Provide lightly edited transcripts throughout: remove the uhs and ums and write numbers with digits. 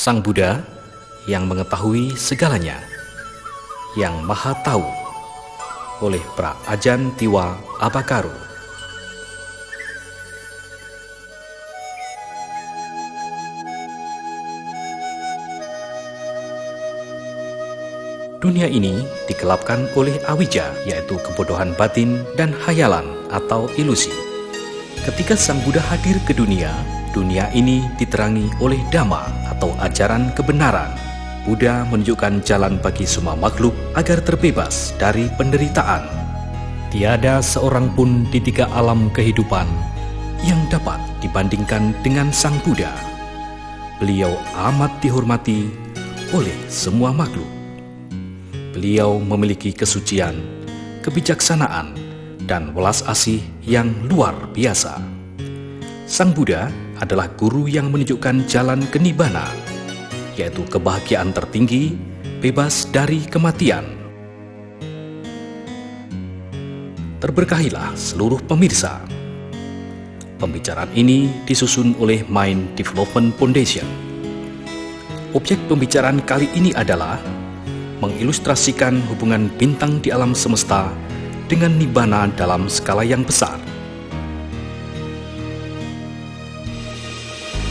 Sang Buddha yang mengetahui segalanya, yang Maha Tahu, oleh Pra Ajahn Tiwa Abakaro. Dunia ini digelapkan oleh awija, yaitu kebodohan batin dan hayalan atau ilusi. Ketika Sang Buddha hadir ke dunia, dunia ini diterangi oleh Dhamma atau ajaran kebenaran. Buddha menunjukkan jalan bagi semua makhluk agar terbebas dari penderitaan. Tiada seorang pun di tiga alam kehidupan yang dapat dibandingkan dengan Sang Buddha. Beliau amat dihormati oleh semua makhluk. Beliau memiliki kesucian, kebijaksanaan, dan welas asih yang luar biasa. Sang Buddha adalah guru yang menunjukkan jalan ke Nibbana, yaitu kebahagiaan tertinggi, bebas dari kematian. Terberkahilah seluruh pemirsa. Pembicaraan ini disusun oleh Mind Development Foundation. Objek pembicaraan kali ini adalah mengilustrasikan hubungan bintang di alam semesta dengan Nibbana dalam skala yang besar.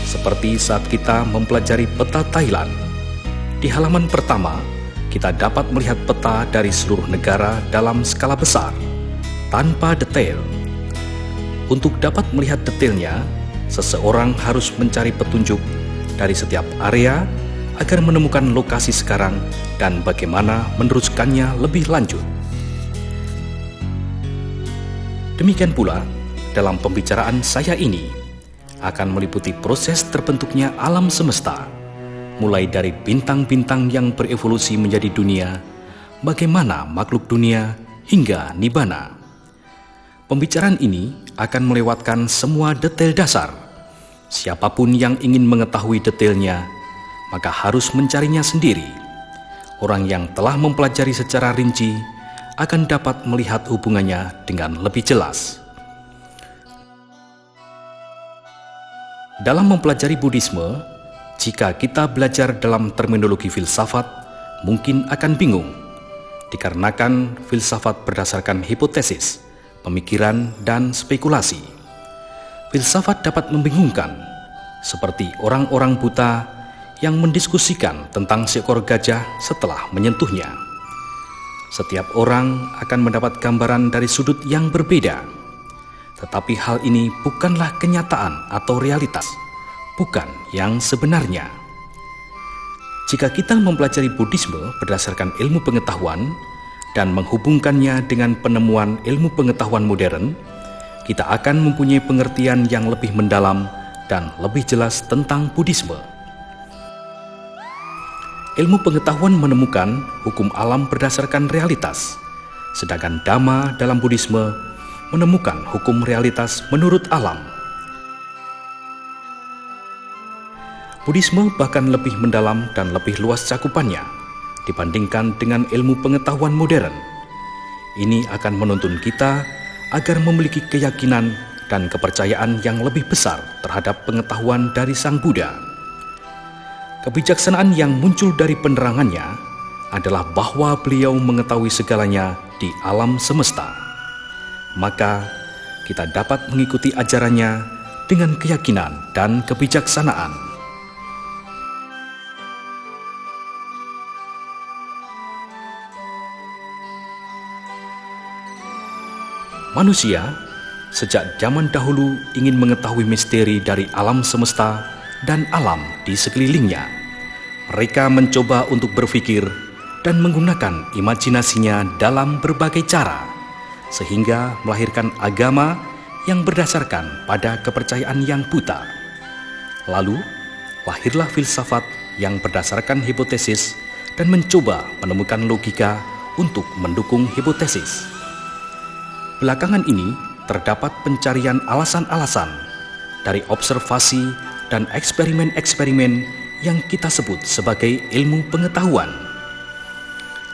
Seperti saat kita mempelajari peta Thailand, di halaman pertama kita dapat melihat peta dari seluruh negara dalam skala besar, tanpa detail. Untuk dapat melihat detailnya, seseorang harus mencari petunjuk dari setiap area agar menemukan lokasi sekarang dan bagaimana meneruskannya lebih lanjut. Demikian pula, dalam pembicaraan saya ini akan meliputi proses terbentuknya alam semesta, mulai dari bintang-bintang yang berevolusi menjadi dunia, bagaimana makhluk dunia, hingga Nibbana. Pembicaraan ini akan melewatkan semua detail dasar. Siapapun yang ingin mengetahui detailnya, maka harus mencarinya sendiri. Orang yang telah mempelajari secara rinci akan dapat melihat hubungannya dengan lebih jelas. Dalam mempelajari Buddhisme, jika kita belajar dalam terminologi filsafat, mungkin akan bingung, dikarenakan filsafat berdasarkan hipotesis, pemikiran, dan spekulasi. Filsafat dapat membingungkan, seperti orang-orang buta yang mendiskusikan tentang seekor gajah setelah menyentuhnya. Setiap orang akan mendapat gambaran dari sudut yang berbeda. Tetapi hal ini bukanlah kenyataan atau realitas, bukan yang sebenarnya. Jika kita mempelajari Buddhisme berdasarkan ilmu pengetahuan dan menghubungkannya dengan penemuan ilmu pengetahuan modern, kita akan mempunyai pengertian yang lebih mendalam dan lebih jelas tentang Buddhisme. Ilmu pengetahuan menemukan hukum alam berdasarkan realitas, sedangkan Dhamma dalam Buddhisme menemukan hukum realitas menurut alam. Buddhisme bahkan lebih mendalam dan lebih luas cakupannya dibandingkan dengan ilmu pengetahuan modern. Ini akan menuntun kita agar memiliki keyakinan dan kepercayaan yang lebih besar terhadap pengetahuan dari Sang Buddha. Kebijaksanaan yang muncul dari penerangannya adalah bahwa beliau mengetahui segalanya di alam semesta. Maka kita dapat mengikuti ajarannya dengan keyakinan dan kebijaksanaan. Manusia sejak zaman dahulu ingin mengetahui misteri dari alam semesta dan alam di sekelilingnya. Mereka mencoba untuk berpikir dan menggunakan imajinasinya dalam berbagai cara, sehingga melahirkan agama yang berdasarkan pada kepercayaan yang buta. Lalu, lahirlah filsafat yang berdasarkan hipotesis dan mencoba menemukan logika untuk mendukung hipotesis. Belakangan ini, terdapat pencarian alasan-alasan dari observasi dan eksperimen-eksperimen yang kita sebut sebagai ilmu pengetahuan.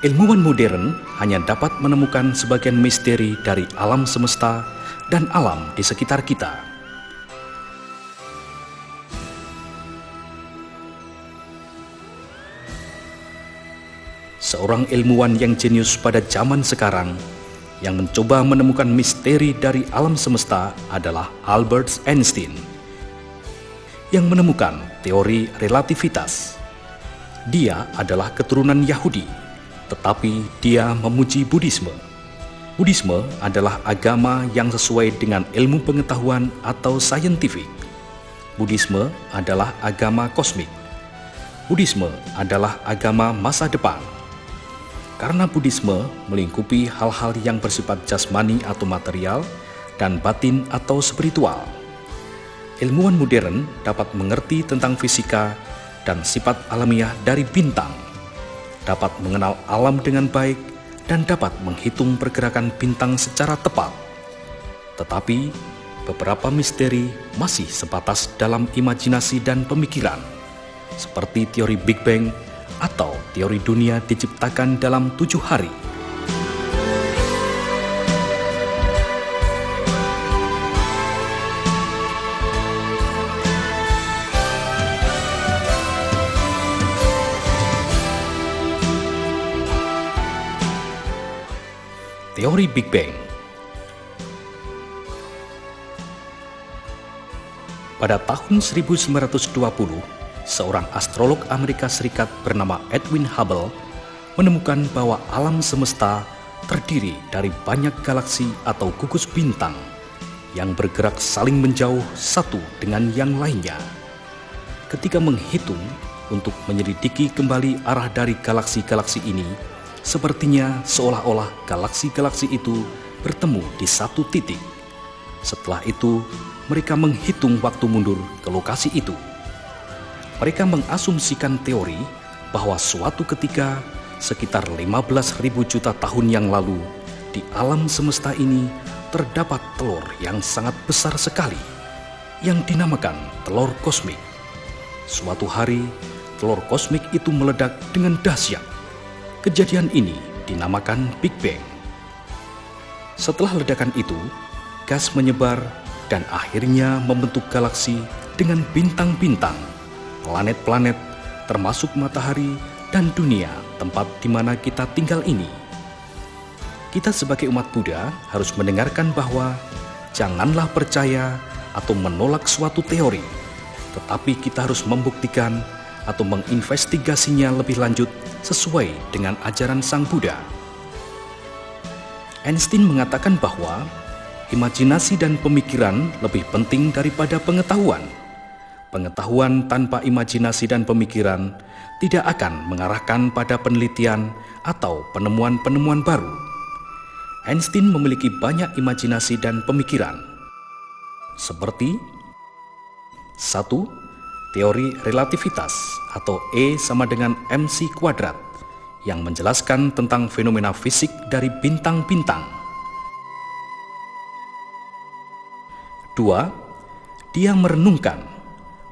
Ilmuwan modern hanya dapat menemukan sebagian misteri dari alam semesta dan alam di sekitar kita. seorang ilmuwan yang jenius pada zaman sekarang yang mencoba menemukan misteri dari alam semesta adalah Albert Einstein, yang menemukan teori relativitas. Dia adalah keturunan Yahudi, tetapi dia memuji Buddhisme. Buddhisme adalah agama yang sesuai dengan ilmu pengetahuan atau saintifik. Buddhisme adalah agama kosmik. Buddhisme adalah agama masa depan. Karena Buddhisme melingkupi hal-hal yang bersifat jasmani atau material dan batin atau spiritual. Ilmuwan modern dapat mengerti tentang fisika dan sifat alamiah dari bintang, dapat mengenal alam dengan baik, dan dapat menghitung pergerakan bintang secara tepat. Tetapi, beberapa misteri masih sebatas dalam imajinasi dan pemikiran, seperti teori Big Bang atau teori dunia diciptakan dalam 7 hari. Teori Big Bang. Pada tahun 1920, seorang astrolog Amerika Serikat bernama Edwin Hubble menemukan bahwa alam semesta terdiri dari banyak galaksi atau gugus bintang yang bergerak saling menjauh satu dengan yang lainnya. Ketika menghitung untuk menyelidiki kembali arah dari galaksi-galaksi ini, sepertinya seolah-olah galaksi-galaksi itu bertemu di satu titik. Setelah itu, mereka menghitung waktu mundur ke lokasi itu. Mereka mengasumsikan teori bahwa suatu ketika sekitar 15.000 juta tahun yang lalu, di alam semesta ini terdapat telur yang sangat besar sekali, yang dinamakan telur kosmik. Suatu hari, telur kosmik itu meledak dengan dahsyat. Kejadian ini dinamakan Big Bang. Setelah ledakan itu, gas menyebar dan akhirnya membentuk galaksi dengan bintang-bintang, planet-planet, termasuk matahari dan dunia tempat di mana kita tinggal ini. Kita sebagai umat Buddha harus mendengarkan bahwa janganlah percaya atau menolak suatu teori, tetapi kita harus membuktikan atau menginvestigasinya lebih lanjut sesuai dengan ajaran Sang Buddha. Einstein mengatakan bahwa imajinasi dan pemikiran lebih penting daripada pengetahuan. Pengetahuan tanpa imajinasi dan pemikiran tidak akan mengarahkan pada penelitian atau penemuan-penemuan baru. Einstein memiliki banyak imajinasi dan pemikiran, seperti 1. Teori relativitas atau E sama dengan mc kuadrat yang menjelaskan tentang fenomena fisik dari bintang-bintang. 2. Dia merenungkan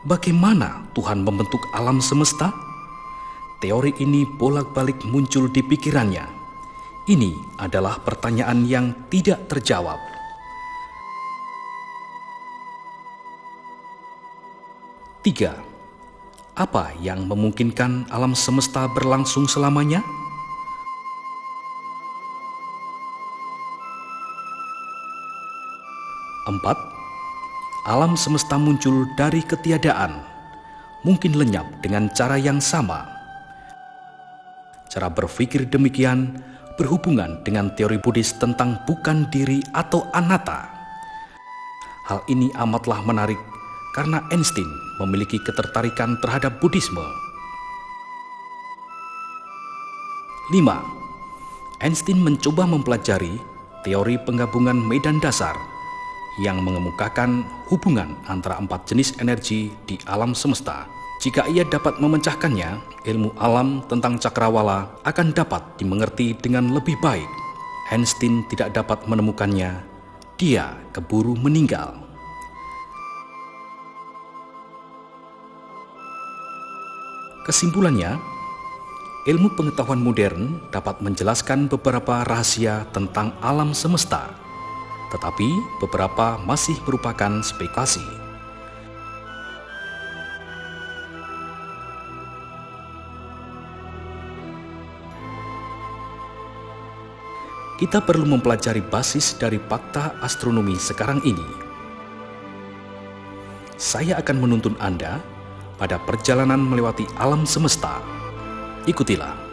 bagaimana Tuhan membentuk alam semesta. Teori ini bolak-balik muncul di pikirannya. Ini adalah pertanyaan yang tidak terjawab. 3. Apa yang memungkinkan alam semesta berlangsung selamanya? 4. Alam semesta muncul dari ketiadaan, mungkin lenyap dengan cara yang sama. Cara berpikir demikian berhubungan dengan teori Buddhis tentang bukan diri atau anatta. Hal ini amatlah menarik karena Einstein memiliki ketertarikan terhadap Buddhisme. 5. Einstein mencoba mempelajari teori penggabungan medan dasar yang mengemukakan hubungan antara 4 jenis energi di alam semesta. Jika ia dapat memecahkannya, ilmu alam tentang cakrawala akan dapat dimengerti dengan lebih baik. Einstein tidak dapat menemukannya. Dia keburu meninggal. Kesimpulannya, ilmu pengetahuan modern dapat menjelaskan beberapa rahasia tentang alam semesta, tetapi beberapa masih merupakan spekulasi. kita perlu mempelajari basis dari fakta astronomi sekarang ini. Saya akan menuntun Anda pada perjalanan melewati alam semesta. Ikutilah.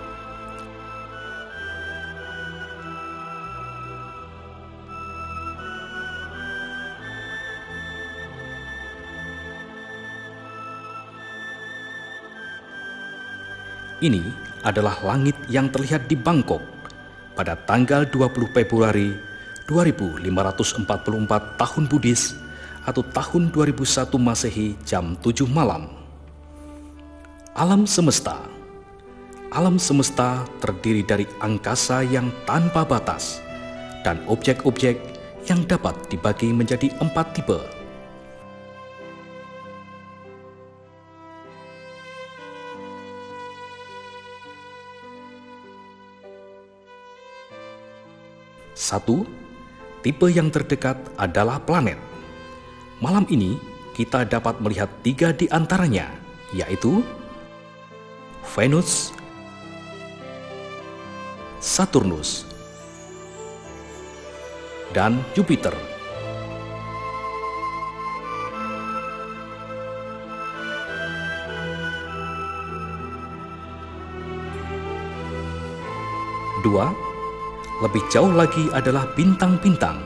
Ini adalah langit yang terlihat di Bangkok pada tanggal 20 Februari 2544 tahun Buddhis atau tahun 2001 Masehi jam 7 malam. Alam semesta. Alam semesta terdiri dari angkasa yang tanpa batas dan objek-objek yang dapat dibagi menjadi 4 tipe. Satu, tipe yang terdekat adalah planet. Malam ini kita dapat melihat 3 di antaranya, yaitu Venus, Saturnus, dan Jupiter. Dua, lebih jauh lagi adalah bintang-bintang.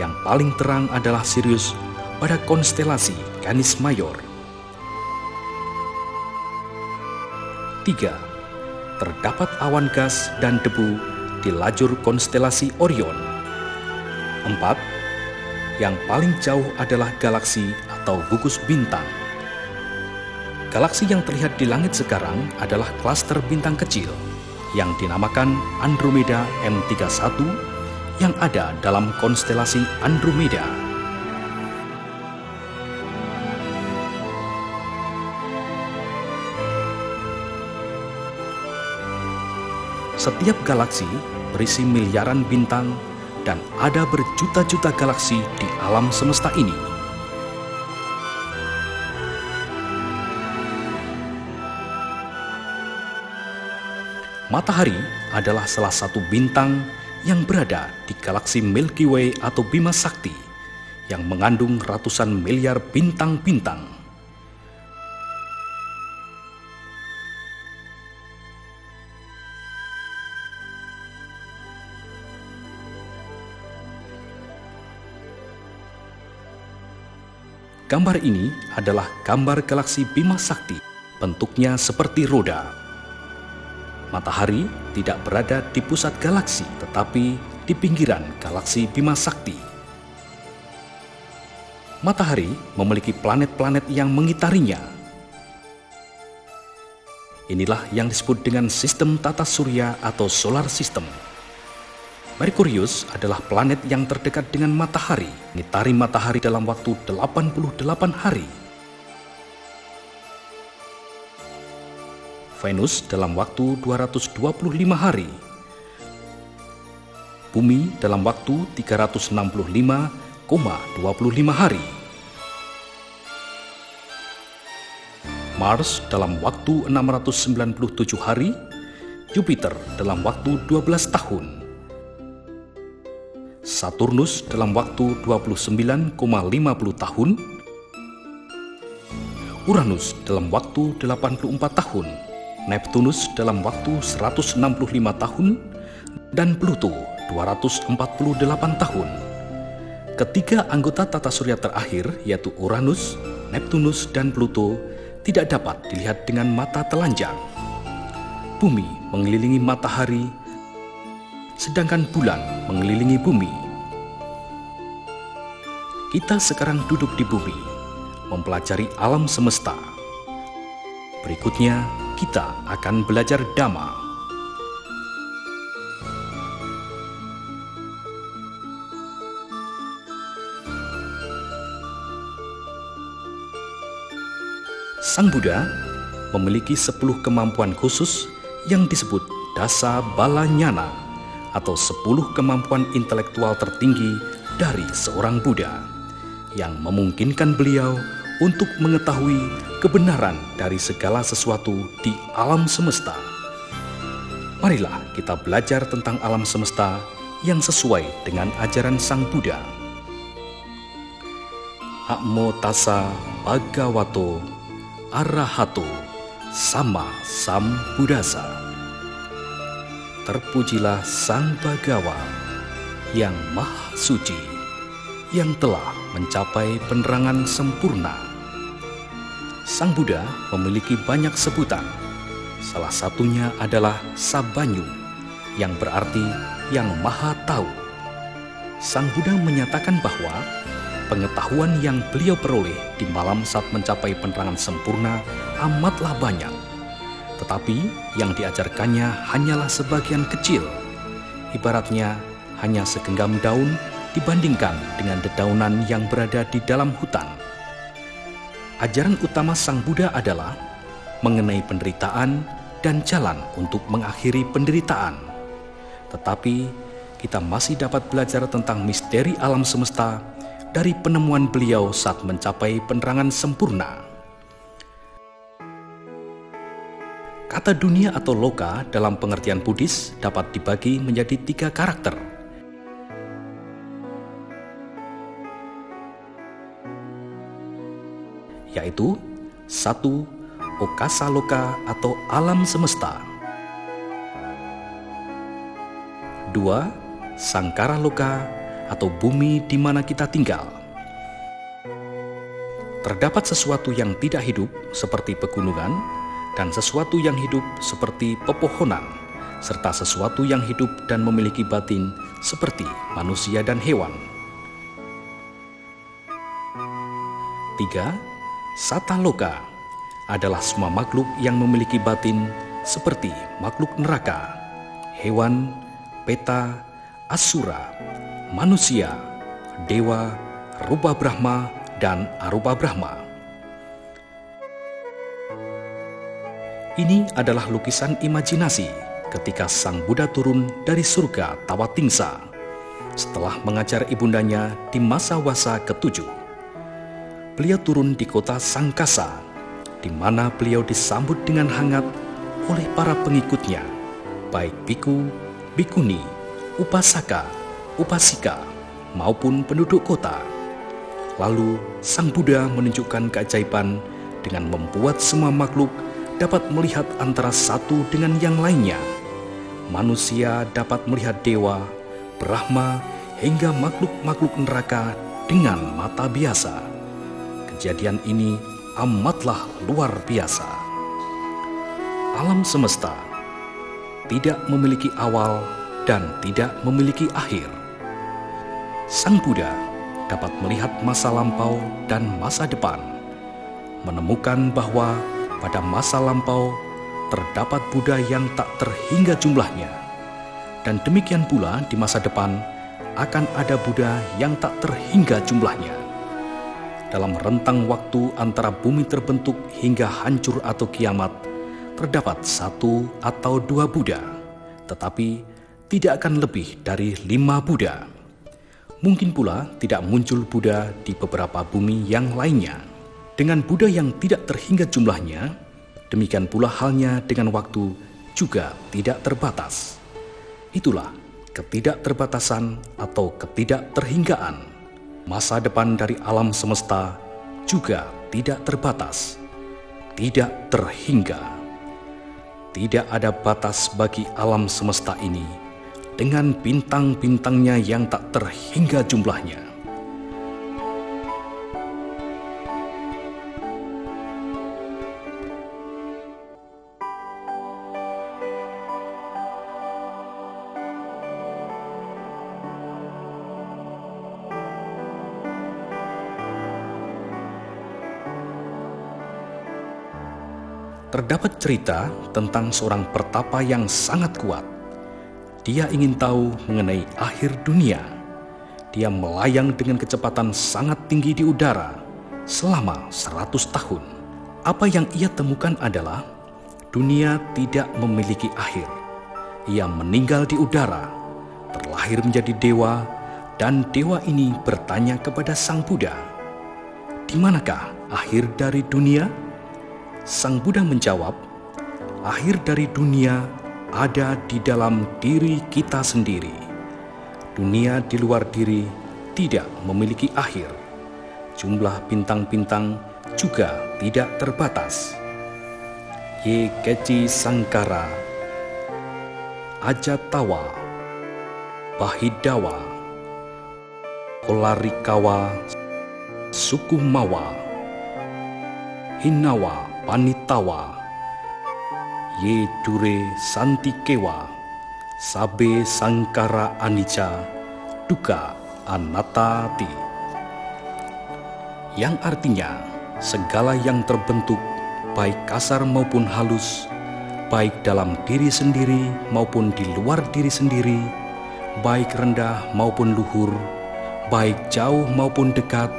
Yang paling terang adalah Sirius pada konstelasi Canis Major. 3. Terdapat awan gas dan debu di lajur konstelasi Orion. 4. Yang paling jauh adalah galaksi atau gugus bintang. Galaksi yang terlihat di langit sekarang adalah klaster bintang kecil yang dinamakan Andromeda M31 yang ada dalam konstelasi Andromeda. Setiap galaksi berisi miliaran bintang dan ada berjuta-juta galaksi di alam semesta ini. Matahari adalah salah satu bintang yang berada di galaksi Milky Way atau Bima Sakti yang mengandung ratusan miliar bintang-bintang. Gambar ini adalah gambar galaksi Bima Sakti, bentuknya seperti roda. Matahari tidak berada di pusat galaksi, tetapi di pinggiran galaksi Bima Sakti. Matahari memiliki planet-planet yang mengitarinya. Inilah yang disebut dengan sistem tata surya atau solar system. Merkurius adalah planet yang terdekat dengan matahari, mengitari matahari dalam waktu 88 hari. Venus dalam waktu 225 hari, Bumi dalam waktu 365,25 hari, Mars dalam waktu 697 hari, Jupiter dalam waktu 12 tahun, Saturnus dalam waktu 29,50 tahun, Uranus dalam waktu 84 tahun, Neptunus dalam waktu 165 tahun, dan Pluto 248 tahun. Ketiga anggota tata surya terakhir, yaitu Uranus, Neptunus, dan Pluto, tidak dapat dilihat dengan mata telanjang. Bumi mengelilingi matahari, sedangkan bulan mengelilingi bumi. Kita sekarang duduk di bumi, mempelajari alam semesta. Berikutnya, kita akan belajar Dhamma. Sang Buddha memiliki 10 kemampuan khusus yang disebut Dasa Bala Nyana atau 10 kemampuan intelektual tertinggi dari seorang Buddha yang memungkinkan beliau untuk mengetahui kebenaran dari segala sesuatu di alam semesta. Marilah kita belajar tentang alam semesta yang sesuai dengan ajaran Sang Buddha. Namo tassa bhagavato arahato sama sambuddhassa. Terpujilah Sang Bhagawa yang Maha Suci, yang telah mencapai penerangan sempurna. Sang Buddha memiliki banyak sebutan. Salah satunya adalah Sabanyu, yang berarti yang Maha Tahu. Sang Buddha menyatakan bahwa pengetahuan yang beliau peroleh di malam saat mencapai penerangan sempurna amatlah banyak. Tetapi yang diajarkannya hanyalah sebagian kecil. Ibaratnya hanya segenggam daun dibandingkan dengan dedaunan yang berada di dalam hutan. Ajaran utama Sang Buddha adalah mengenai penderitaan dan jalan untuk mengakhiri penderitaan. Tetapi kita masih dapat belajar tentang misteri alam semesta dari penemuan beliau saat mencapai penerangan sempurna. Kata dunia atau loka dalam pengertian Buddhis dapat dibagi menjadi 3 karakter, yaitu 1. Okasa loka atau alam semesta. 2. Sangkara loka atau bumi di mana kita tinggal. Terdapat sesuatu yang tidak hidup seperti pegunungan, dan sesuatu yang hidup seperti pepohonan, serta sesuatu yang hidup dan memiliki batin seperti manusia dan hewan. 3. Sataloka adalah semua makhluk yang memiliki batin seperti makhluk neraka, hewan, peta, asura, manusia, dewa, rupa Brahma, dan arupa Brahma. Ini adalah lukisan imajinasi ketika Sang Buddha turun dari surga Tawatingsa setelah mengajar ibundanya di masa wasa ke-7. Beliau turun di kota Sangkasa, di mana beliau disambut dengan hangat oleh para pengikutnya, baik biku, bikuni, upasaka, upasika, maupun penduduk kota. Lalu Sang Buddha menunjukkan keajaiban dengan membuat semua makhluk dapat melihat antara satu dengan yang lainnya. Manusia dapat melihat dewa, Brahma, hingga makhluk-makhluk neraka dengan mata biasa. Kejadian ini amatlah luar biasa. Alam semesta tidak memiliki awal dan tidak memiliki akhir. Sang Buddha dapat melihat masa lampau dan masa depan, menemukan bahwa pada masa lampau terdapat Buddha yang tak terhingga jumlahnya, dan demikian pula di masa depan akan ada Buddha yang tak terhingga jumlahnya. Dalam rentang waktu antara bumi terbentuk hingga hancur atau kiamat, terdapat 1 atau 2 Buddha, tetapi tidak akan lebih dari 5 Buddha. Mungkin pula tidak muncul Buddha di beberapa bumi yang lainnya. Dengan Buddha yang tidak terhingga jumlahnya, demikian pula halnya dengan waktu juga tidak terbatas. Itulah ketidakterbatasan atau ketidakterhinggaan. Masa depan dari alam semesta juga tidak terbatas, tidak terhingga. Tidak ada batas bagi alam semesta ini dengan bintang-bintangnya yang tak terhingga jumlahnya. Terdapat cerita tentang seorang pertapa yang sangat kuat. Dia ingin tahu mengenai akhir dunia. Dia melayang dengan kecepatan sangat tinggi di udara selama 100 tahun. Apa yang ia temukan adalah dunia tidak memiliki akhir. Ia meninggal di udara, terlahir menjadi dewa, dan dewa ini bertanya kepada Sang Buddha, "Di manakah akhir dari dunia?" Sang Buddha menjawab, "Akhir dari dunia ada di dalam diri kita sendiri. dunia di luar diri tidak memiliki akhir. Jumlah bintang-bintang juga tidak terbatas. Ye Keci Sangkara, Ajatawa, Bahidawa, Olarikawa, Sukumawa, Hinawa Panitawa, Ye Dure Santikewa, Sabe Sangkara Anicca, Dukkha Anattati. Yang artinya segala yang terbentuk, baik kasar maupun halus, baik dalam diri sendiri maupun di luar diri sendiri, baik rendah maupun luhur, baik jauh maupun dekat,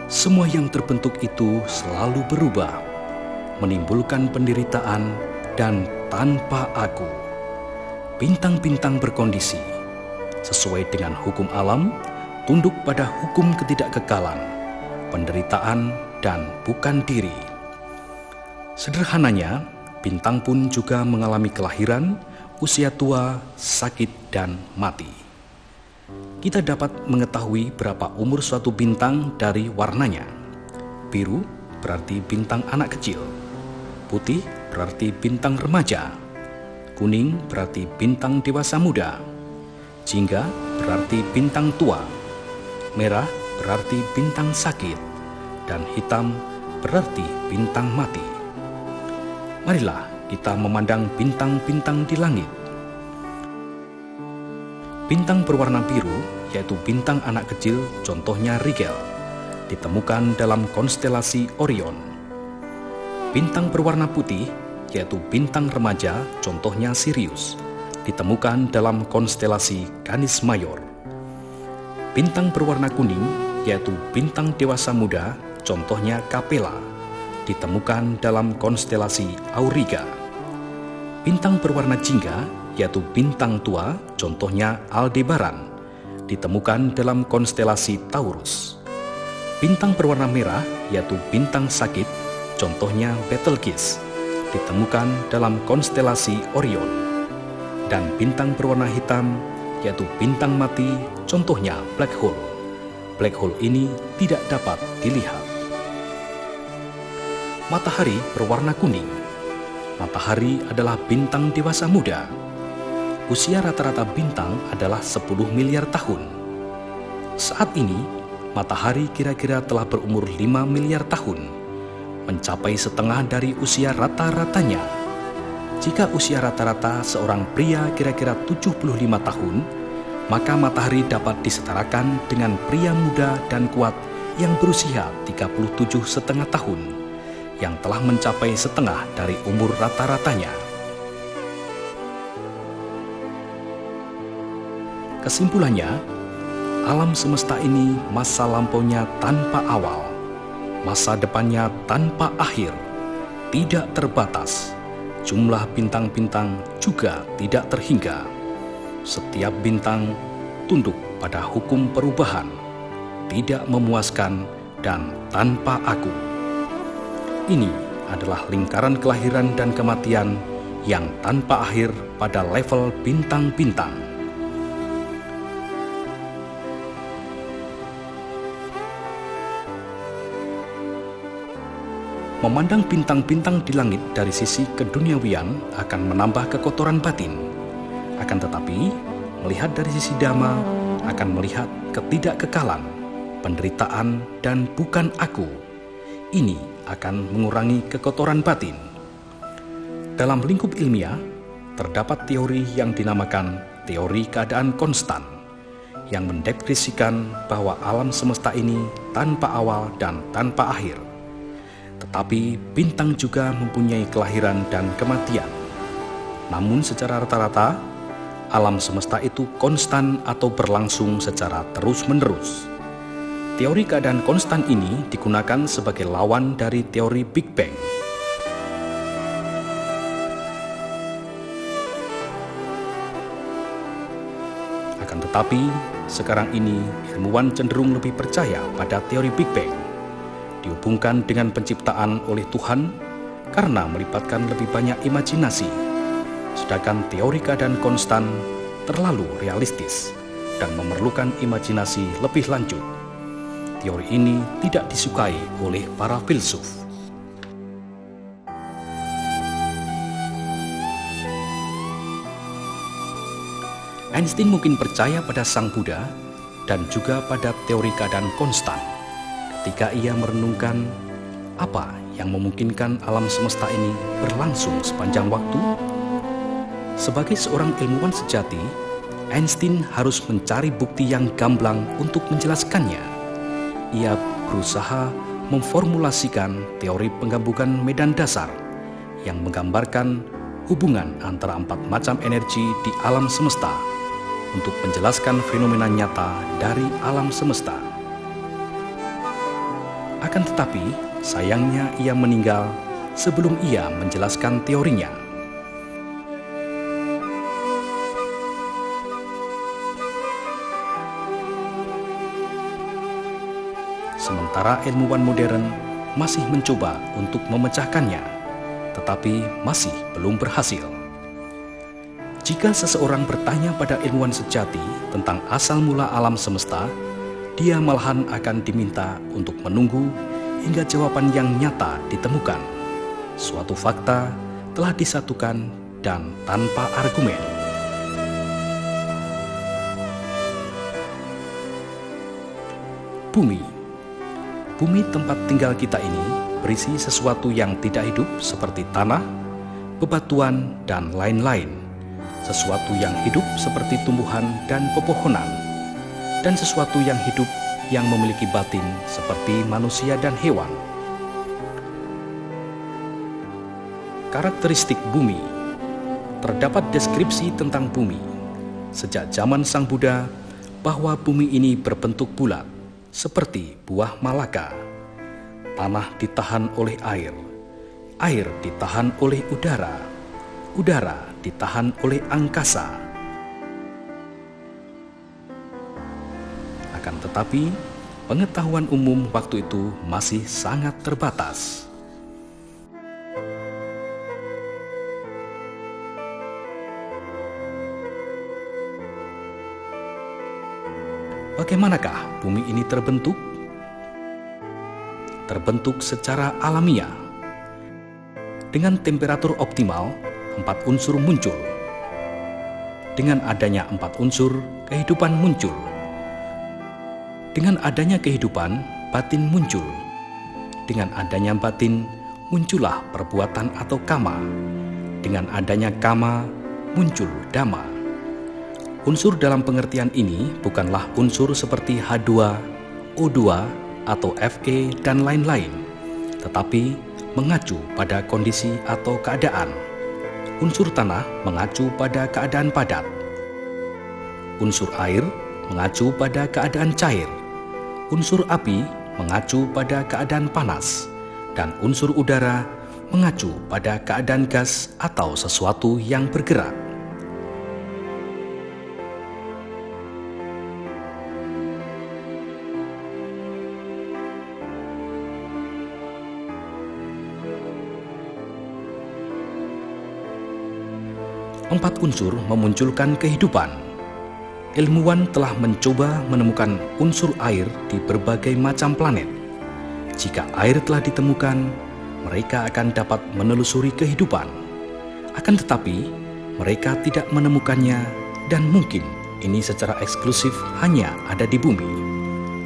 semua yang terbentuk itu selalu berubah, menimbulkan penderitaan dan tanpa aku. Bintang-bintang berkondisi sesuai dengan hukum alam, tunduk pada hukum ketidakkekalan, penderitaan, dan bukan diri. Sederhananya, bintang pun juga mengalami kelahiran, usia tua, sakit, dan mati. Kita dapat mengetahui berapa umur suatu bintang dari warnanya. Biru berarti bintang anak kecil, putih berarti bintang remaja, kuning berarti bintang dewasa muda, jingga berarti bintang tua, merah berarti bintang sakit, dan hitam berarti bintang mati. Marilah kita memandang bintang-bintang di langit. Bintang berwarna biru, yaitu bintang anak kecil, contohnya Rigel, ditemukan dalam konstelasi Orion. Bintang berwarna putih, yaitu bintang remaja, contohnya Sirius, ditemukan dalam konstelasi Canis Major. Bintang berwarna kuning, yaitu bintang dewasa muda, contohnya Capella, ditemukan dalam konstelasi Auriga. Bintang berwarna jingga, yaitu bintang tua, contohnya Aldebaran, ditemukan dalam konstelasi Taurus. Bintang berwarna merah, yaitu bintang sakit, contohnya Betelgeuse, ditemukan dalam konstelasi Orion. Dan bintang berwarna hitam, yaitu bintang mati, contohnya Black Hole. Black Hole ini tidak dapat dilihat. Matahari berwarna kuning. Matahari adalah bintang dewasa muda. Usia rata-rata bintang adalah 10 miliar tahun. Saat ini, matahari kira-kira telah berumur 5 miliar tahun, mencapai setengah dari usia rata-ratanya. Jika usia rata-rata seorang pria kira-kira 75 tahun, maka matahari dapat disetarakan dengan pria muda dan kuat yang berusia 37,5 tahun, yang telah mencapai setengah dari umur rata-ratanya. Kesimpulannya, alam semesta ini masa lampaunya tanpa awal, masa depannya tanpa akhir, tidak terbatas. Jumlah bintang-bintang juga tidak terhingga. Setiap bintang tunduk pada hukum perubahan, tidak memuaskan, dan tanpa aku. Ini adalah lingkaran kelahiran dan kematian yang tanpa akhir pada level bintang-bintang. Memandang bintang-bintang di langit dari sisi keduniawian akan menambah kekotoran batin. Akan tetapi, melihat dari sisi dhamma akan melihat ketidakkekalan, penderitaan, dan bukan aku. Ini akan mengurangi kekotoran batin. Dalam lingkup ilmiah, terdapat teori yang dinamakan teori keadaan konstan, yang mendeskripsikan bahwa alam semesta ini tanpa awal dan tanpa akhir. Tetapi bintang juga mempunyai kelahiran dan kematian. Namun secara rata-rata, alam semesta itu konstan atau berlangsung secara terus-menerus. Teori keadaan konstan ini digunakan sebagai lawan dari teori Big Bang. Akan tetapi, sekarang ini ilmuwan cenderung lebih percaya pada teori Big Bang, dihubungkan dengan penciptaan oleh Tuhan karena melibatkan lebih banyak imajinasi, sedangkan teori keadaan konstan terlalu realistis dan memerlukan imajinasi lebih lanjut. Teori ini tidak disukai oleh para filsuf. Einstein mungkin percaya pada Sang Buddha dan juga pada teori keadaan konstan ketika ia merenungkan apa yang memungkinkan alam semesta ini berlangsung sepanjang waktu. Sebagai seorang ilmuwan sejati, Einstein harus mencari bukti yang gamblang untuk menjelaskannya. Ia berusaha memformulasikan teori penggabungan medan dasar yang menggambarkan hubungan antara 4 macam energi di alam semesta untuk menjelaskan fenomena nyata dari alam semesta. Akan tetapi, sayangnya ia meninggal sebelum ia menjelaskan teorinya. Sementara ilmuwan modern masih mencoba untuk memecahkannya, tetapi masih belum berhasil. Jika seseorang bertanya pada ilmuwan sejati tentang asal mula alam semesta, dia malahan akan diminta untuk menunggu hingga jawaban yang nyata ditemukan. Suatu fakta telah disatukan dan tanpa argumen. Bumi. Bumi tempat tinggal kita ini berisi sesuatu yang tidak hidup seperti tanah, bebatuan, dan lain-lain. Sesuatu yang hidup seperti tumbuhan dan pepohonan, dan sesuatu yang hidup yang memiliki batin seperti manusia dan hewan. Karakteristik bumi. Terdapat deskripsi tentang bumi sejak zaman Sang Buddha bahwa bumi ini berbentuk bulat seperti buah malaka. Tanah ditahan oleh air, air ditahan oleh udara, udara ditahan oleh angkasa. Akan tetapi, pengetahuan umum waktu itu masih sangat terbatas. Bagaimanakah bumi ini terbentuk? Terbentuk secara alamiah. Dengan temperatur optimal, 4 unsur muncul. Dengan adanya 4 unsur, kehidupan muncul. Dengan adanya kehidupan, batin muncul. Dengan adanya batin, muncullah perbuatan atau kama. Dengan adanya kama, muncul dhamma. Unsur dalam pengertian ini bukanlah unsur seperti H2, O2, atau Fe, dan lain-lain, tetapi mengacu pada kondisi atau keadaan. Unsur tanah mengacu pada keadaan padat. Unsur air mengacu pada keadaan cair. Unsur api mengacu pada keadaan panas. Dan unsur udara mengacu pada keadaan gas atau sesuatu yang bergerak. Empat unsur memunculkan kehidupan. Ilmuwan telah mencoba menemukan unsur air di berbagai macam planet. Jika air telah ditemukan, mereka akan dapat menelusuri kehidupan. Akan tetapi, mereka tidak menemukannya dan mungkin ini secara eksklusif hanya ada di bumi.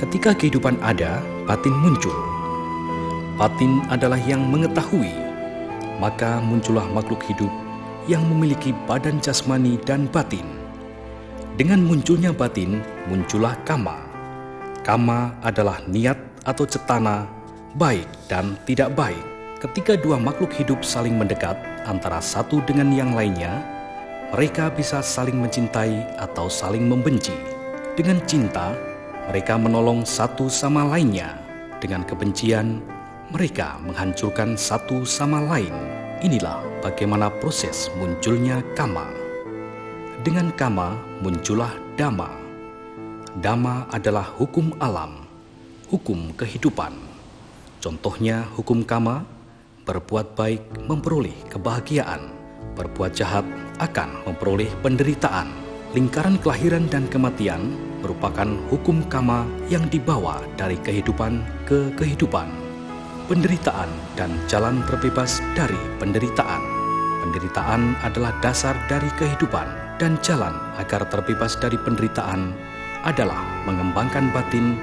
Ketika kehidupan ada, batin muncul. Batin adalah yang mengetahui, maka muncullah makhluk hidup yang memiliki badan jasmani dan batin. Dengan munculnya batin, muncullah kama. Kama adalah niat atau cetana, baik dan tidak baik. Ketika dua makhluk hidup saling mendekat antara satu dengan yang lainnya, mereka bisa saling mencintai atau saling membenci. Dengan cinta, mereka menolong satu sama lainnya. Dengan kebencian, mereka menghancurkan satu sama lain. Inilah bagaimana proses munculnya kama. Dengan kama muncullah dhamma. Dhamma adalah hukum alam, hukum kehidupan. Contohnya hukum kama, berbuat baik memperoleh kebahagiaan, berbuat jahat akan memperoleh penderitaan. Lingkaran kelahiran dan kematian merupakan hukum karma yang dibawa dari kehidupan ke kehidupan. Penderitaan dan jalan terbebas dari penderitaan. Penderitaan adalah dasar dari kehidupan, dan jalan agar terbebas dari penderitaan adalah mengembangkan batin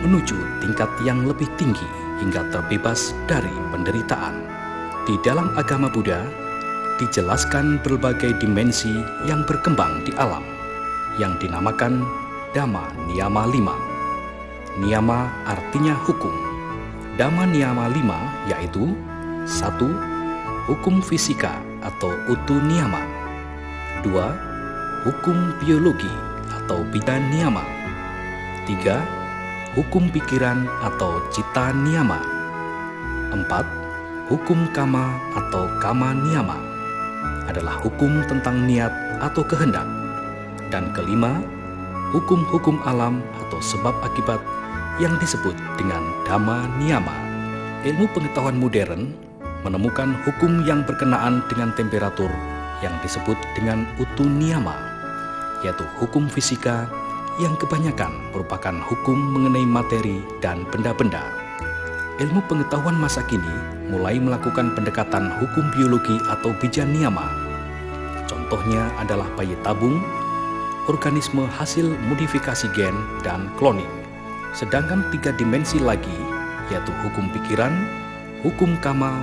menuju tingkat yang lebih tinggi hingga terbebas dari penderitaan. Di dalam agama Buddha, dijelaskan berbagai dimensi yang berkembang di alam, yang dinamakan Dhamma Niyama 5. Niyama artinya hukum. Dhamma Niyama 5 yaitu 1. Hukum fisika atau utu niyama. 2. Hukum biologi atau bija niyama. 3. Hukum pikiran atau cita niyama. 4. Hukum kama atau kama niyama adalah hukum tentang niat atau kehendak. Dan kelima, hukum-hukum alam atau sebab akibat yang disebut dengan Dhamma Niyama. Ilmu pengetahuan modern menemukan hukum yang berkenaan dengan temperatur yang disebut dengan utu niyama, yaitu hukum fisika yang kebanyakan merupakan hukum mengenai materi dan benda-benda. Ilmu pengetahuan masa kini mulai melakukan pendekatan hukum biologi atau bija niyama. Contohnya adalah bayi tabung, organisme hasil modifikasi gen, dan kloning. Sedangkan 3 dimensi lagi, yaitu hukum pikiran, hukum kama,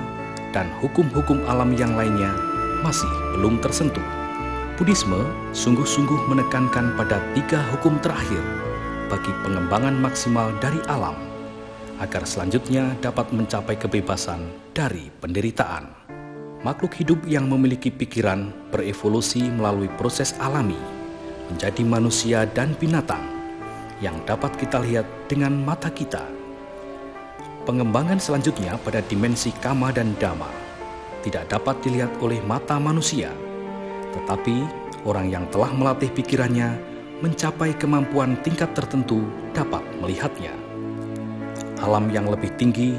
dan hukum-hukum alam yang lainnya masih belum tersentuh. Buddhisme sungguh-sungguh menekankan pada 3 hukum terakhir bagi pengembangan maksimal dari alam, agar selanjutnya dapat mencapai kebebasan dari penderitaan. Makhluk hidup yang memiliki pikiran berevolusi melalui proses alami menjadi manusia dan binatang yang dapat kita lihat dengan mata kita. Pengembangan selanjutnya pada dimensi kama dan dhamma tidak dapat dilihat oleh mata manusia, tetapi orang yang telah melatih pikirannya mencapai kemampuan tingkat tertentu dapat melihatnya. Alam yang lebih tinggi,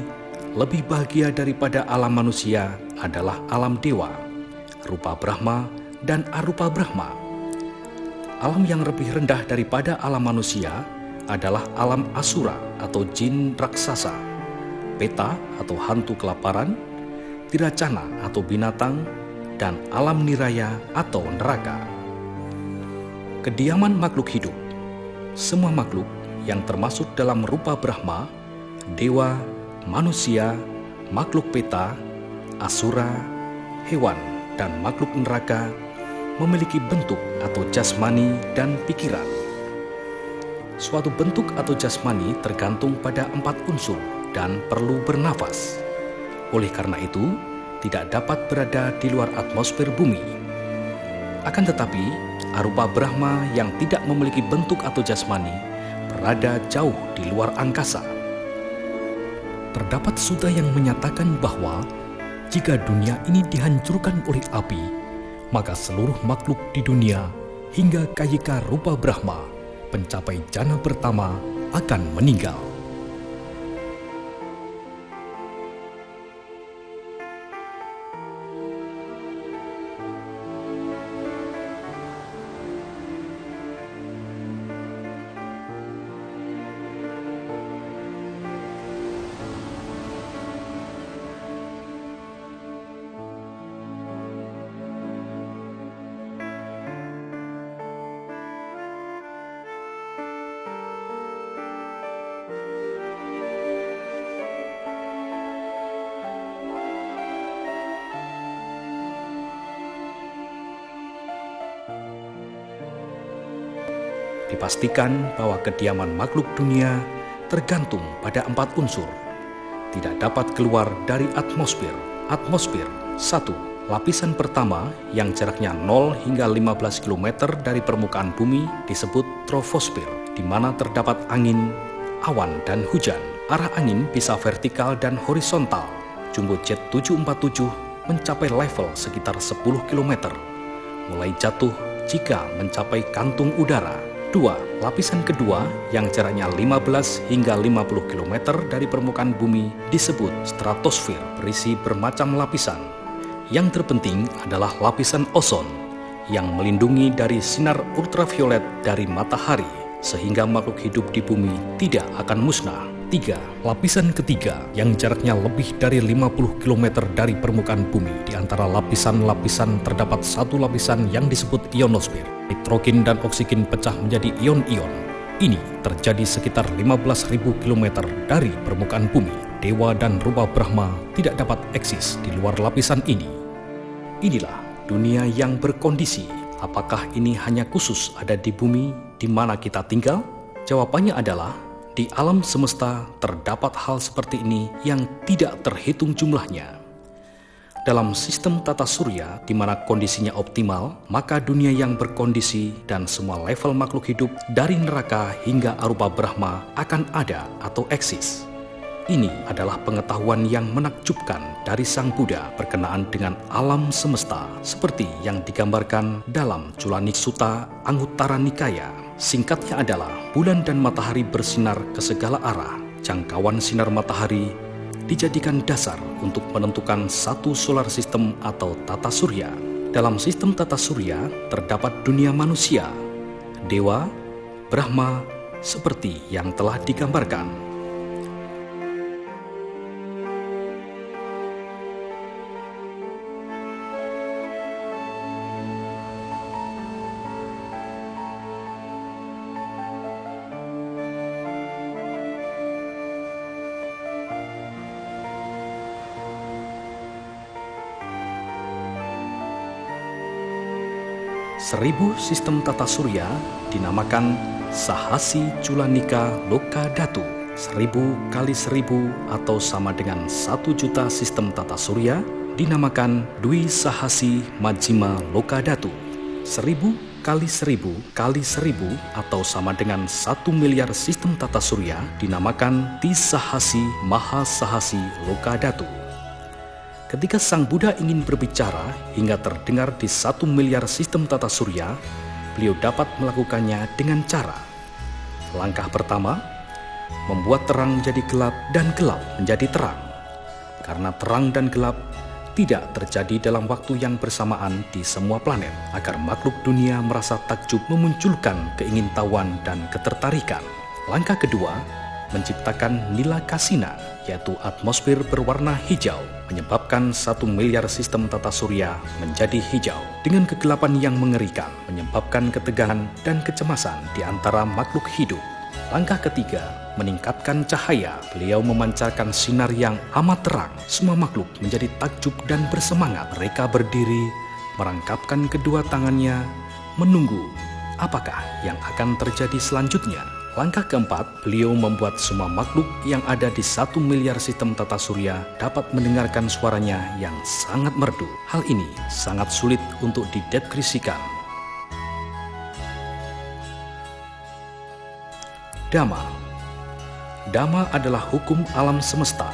lebih bahagia daripada alam manusia adalah alam dewa, rupa Brahma, dan arupa Brahma. Alam yang lebih rendah daripada alam manusia adalah alam asura atau jin raksasa, peta atau hantu kelaparan, tiracana atau binatang, dan alam niraya atau neraka. Kediaman makhluk hidup. Semua makhluk yang termasuk dalam rupa Brahma, dewa, manusia, makhluk peta, asura, hewan, dan makhluk neraka memiliki bentuk atau jasmani dan pikiran. Suatu bentuk atau jasmani tergantung pada 4 unsur dan perlu bernafas. Oleh karena itu, tidak dapat berada di luar atmosfer bumi. Akan tetapi, arupa Brahma yang tidak memiliki bentuk atau jasmani berada jauh di luar angkasa. Terdapat sutta yang menyatakan bahwa jika dunia ini dihancurkan oleh api, maka seluruh makhluk di dunia hingga kayika rupa Brahma, pencapai jana pertama, akan meninggal. Dipastikan bahwa kediaman makhluk dunia tergantung pada 4 unsur. Tidak dapat keluar dari atmosfer. Atmosfer 1. Lapisan pertama yang jaraknya 0 hingga 15 km dari permukaan bumi disebut troposfer, di mana terdapat angin, awan, dan hujan. Arah angin bisa vertikal dan horizontal. Jumbo Jet 747 mencapai level sekitar 10 km, mulai jatuh jika mencapai kantung udara. 2. Lapisan kedua yang jaraknya 15 hingga 50 km dari permukaan bumi disebut stratosfer, berisi bermacam lapisan. Yang terpenting adalah lapisan ozon yang melindungi dari sinar ultraviolet dari matahari, sehingga makhluk hidup di bumi tidak akan musnah. 3. Lapisan ketiga yang jaraknya lebih dari 50 km dari permukaan bumi. Di antara lapisan-lapisan terdapat satu lapisan yang disebut ionosfer. Nitrogen dan oksigen pecah menjadi ion-ion. Ini terjadi sekitar 15.000 km dari permukaan bumi. Dewa dan Rupa Brahma tidak dapat eksis di luar lapisan ini. Inilah dunia yang berkondisi. Apakah ini hanya khusus ada di bumi di mana kita tinggal? Jawabannya adalah di alam semesta terdapat hal seperti ini yang tidak terhitung jumlahnya. Dalam sistem tata surya di mana kondisinya optimal, maka dunia yang berkondisi dan semua level makhluk hidup dari neraka hingga arupa Brahma akan ada atau eksis. Ini adalah pengetahuan yang menakjubkan dari Sang Buddha berkenaan dengan alam semesta seperti yang digambarkan dalam Culanik Sutta Anguttara Nikaya. Singkatnya adalah bulan dan matahari bersinar ke segala arah. Jangkauan sinar matahari dijadikan dasar untuk menentukan satu solar system atau tata surya. Dalam sistem tata surya terdapat dunia manusia, dewa, Brahma, seperti yang telah digambarkan. Seribu sistem tata surya dinamakan Sahasi Culanika Loka Dhatu. 1000 kali 1000 atau sama dengan 1 juta sistem tata surya dinamakan Dwi Sahasi Majjhima Loka Dhatu. 1000 kali 1000 kali 1000 atau sama dengan 1 miliar sistem tata surya dinamakan Tisahasi Mahasahasi Loka Dhatu. Ketika Sang Buddha ingin berbicara hingga terdengar di 1 miliar sistem tata surya, beliau dapat melakukannya dengan cara. Langkah pertama, membuat terang jadi gelap dan gelap menjadi terang. Karena terang dan gelap tidak terjadi dalam waktu yang bersamaan di semua planet, agar makhluk dunia merasa takjub memunculkan keingintahuan dan ketertarikan. Langkah kedua, menciptakan nila kasina, yaitu atmosfer berwarna hijau, menyebabkan 1 miliar sistem tata surya menjadi hijau, dengan kegelapan yang mengerikan, menyebabkan ketegangan dan kecemasan di antara makhluk hidup. Langkah ketiga, meningkatkan cahaya. Beliau memancarkan sinar yang amat terang. Semua makhluk menjadi takjub dan bersemangat. Mereka berdiri, merangkapkan kedua tangannya, menunggu apakah yang akan terjadi selanjutnya. Langkah keempat, beliau membuat semua makhluk yang ada di 1 miliar sistem tata surya dapat mendengarkan suaranya yang sangat merdu. Hal ini sangat sulit untuk dideskripsikan. Dhamma. Dhamma adalah hukum alam semesta,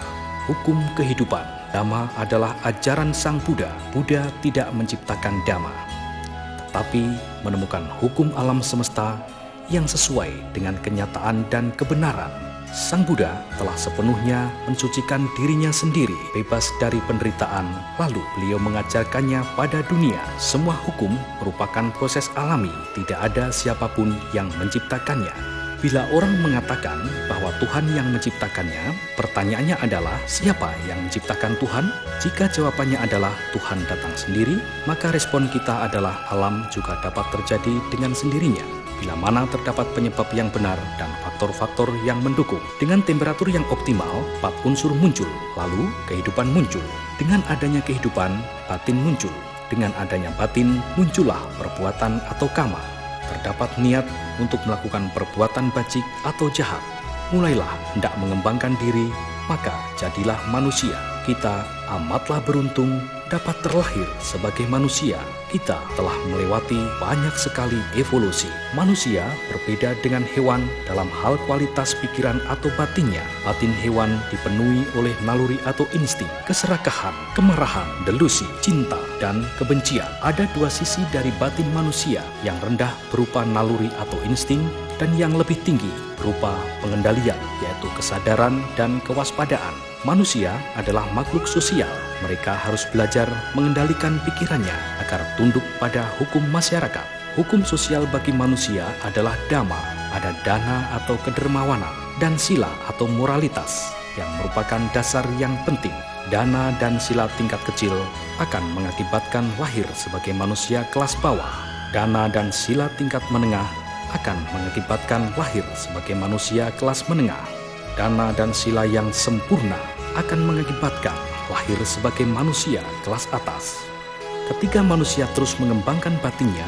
hukum kehidupan. Dhamma adalah ajaran Sang Buddha. Buddha tidak menciptakan Dhamma, tetapi menemukan hukum alam semesta yang sesuai dengan kenyataan dan kebenaran. Sang Buddha telah sepenuhnya mensucikan dirinya sendiri, bebas dari penderitaan, lalu beliau mengajarkannya pada dunia. Semua hukum merupakan proses alami, tidak ada siapapun yang menciptakannya. Bila orang mengatakan bahwa Tuhan yang menciptakannya, pertanyaannya adalah siapa yang menciptakan Tuhan? Jika jawabannya adalah Tuhan datang sendiri, maka respon kita adalah alam juga dapat terjadi dengan sendirinya. Bila mana terdapat penyebab yang benar dan faktor-faktor yang mendukung. Dengan temperatur yang optimal, 4 unsur muncul, lalu kehidupan muncul. Dengan adanya kehidupan, batin muncul. Dengan adanya batin, muncullah perbuatan atau kama. Terdapat niat untuk melakukan perbuatan bajik atau jahat. Mulailah hendak mengembangkan diri, maka jadilah manusia. Kita amatlah beruntung dapat terlahir sebagai manusia. Kita telah melewati banyak sekali evolusi. Manusia berbeda dengan hewan dalam hal kualitas pikiran atau batinnya. Batin hewan dipenuhi oleh naluri atau insting, keserakahan, kemarahan, delusi, cinta, dan kebencian. Ada 2 sisi dari batin manusia. Yang rendah berupa naluri atau insting, dan yang lebih tinggi berupa pengendalian, yaitu kesadaran dan kewaspadaan. Manusia adalah makhluk sosial. Mereka harus belajar mengendalikan pikirannya agar tunduk pada hukum masyarakat. Hukum sosial bagi manusia adalah dhamma, ada dana atau kedermawanan, dan sila atau moralitas yang merupakan dasar yang penting. Dana dan sila tingkat kecil akan mengakibatkan lahir sebagai manusia kelas bawah. Dana dan sila tingkat menengah akan mengakibatkan lahir sebagai manusia kelas menengah. Dana dan sila yang sempurna akan mengakibatkan lahir sebagai manusia kelas atas. Ketika manusia terus mengembangkan batinnya,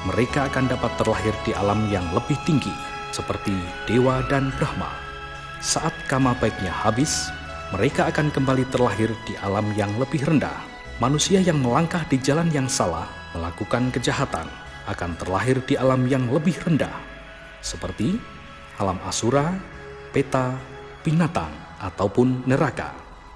mereka akan dapat terlahir di alam yang lebih tinggi, seperti dewa dan Brahma. Saat kama baiknya habis, mereka akan kembali terlahir di alam yang lebih rendah. Manusia yang melangkah di jalan yang salah, melakukan kejahatan, akan terlahir di alam yang lebih rendah, seperti alam asura, peta, binatang, ataupun neraka.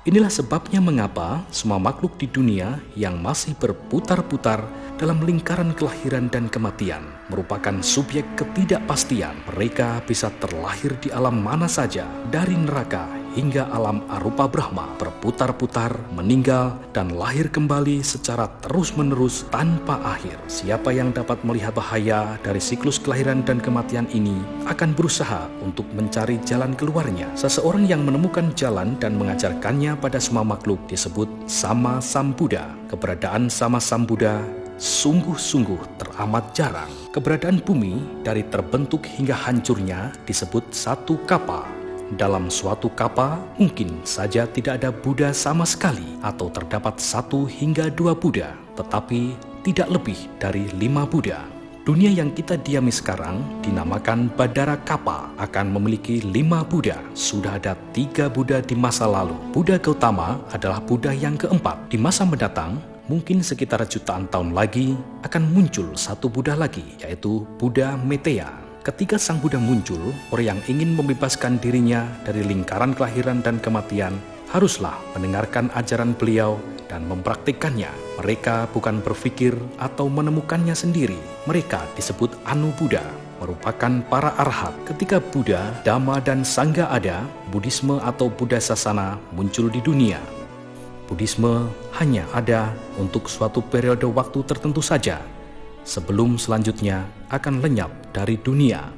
Inilah sebabnya mengapa semua makhluk di dunia yang masih berputar-putar dalam lingkaran kelahiran dan kematian merupakan subjek ketidakpastian. Mereka bisa terlahir di alam mana saja, dari neraka hingga alam arupa Brahma, berputar-putar, meninggal, dan lahir kembali secara terus-menerus tanpa akhir. Siapa yang dapat melihat bahaya dari siklus kelahiran dan kematian ini akan berusaha untuk mencari jalan keluarnya. Seseorang yang menemukan jalan dan mengajarkannya pada semua makhluk disebut Sama Sambuddha. Keberadaan Sama Sambuddha sungguh-sungguh teramat jarang. Keberadaan bumi dari terbentuk hingga hancurnya disebut satu kapa. Dalam suatu kapa mungkin saja tidak ada Buddha sama sekali, atau terdapat 1 hingga 2 Buddha, tetapi tidak lebih dari 5 Buddha. Dunia yang kita diami sekarang dinamakan Badara Kapa akan memiliki 5 Buddha. Sudah ada 3 Buddha di masa lalu. Buddha Gautama adalah Buddha yang keempat. Di masa mendatang, mungkin sekitar jutaan tahun lagi akan muncul 1 Buddha lagi, yaitu Buddha Meteya. Ketika Sang Buddha muncul, orang yang ingin membebaskan dirinya dari lingkaran kelahiran dan kematian haruslah mendengarkan ajaran beliau dan mempraktikkannya. Mereka bukan berpikir atau menemukannya sendiri. Mereka disebut Anu Buddha, merupakan para arhat. Ketika Buddha, Dhamma, dan Sangha ada, Buddhisme atau Buddha Sasana muncul di dunia. Buddhisme hanya ada untuk suatu periode waktu tertentu saja, sebelum selanjutnya akan lenyap dari dunia.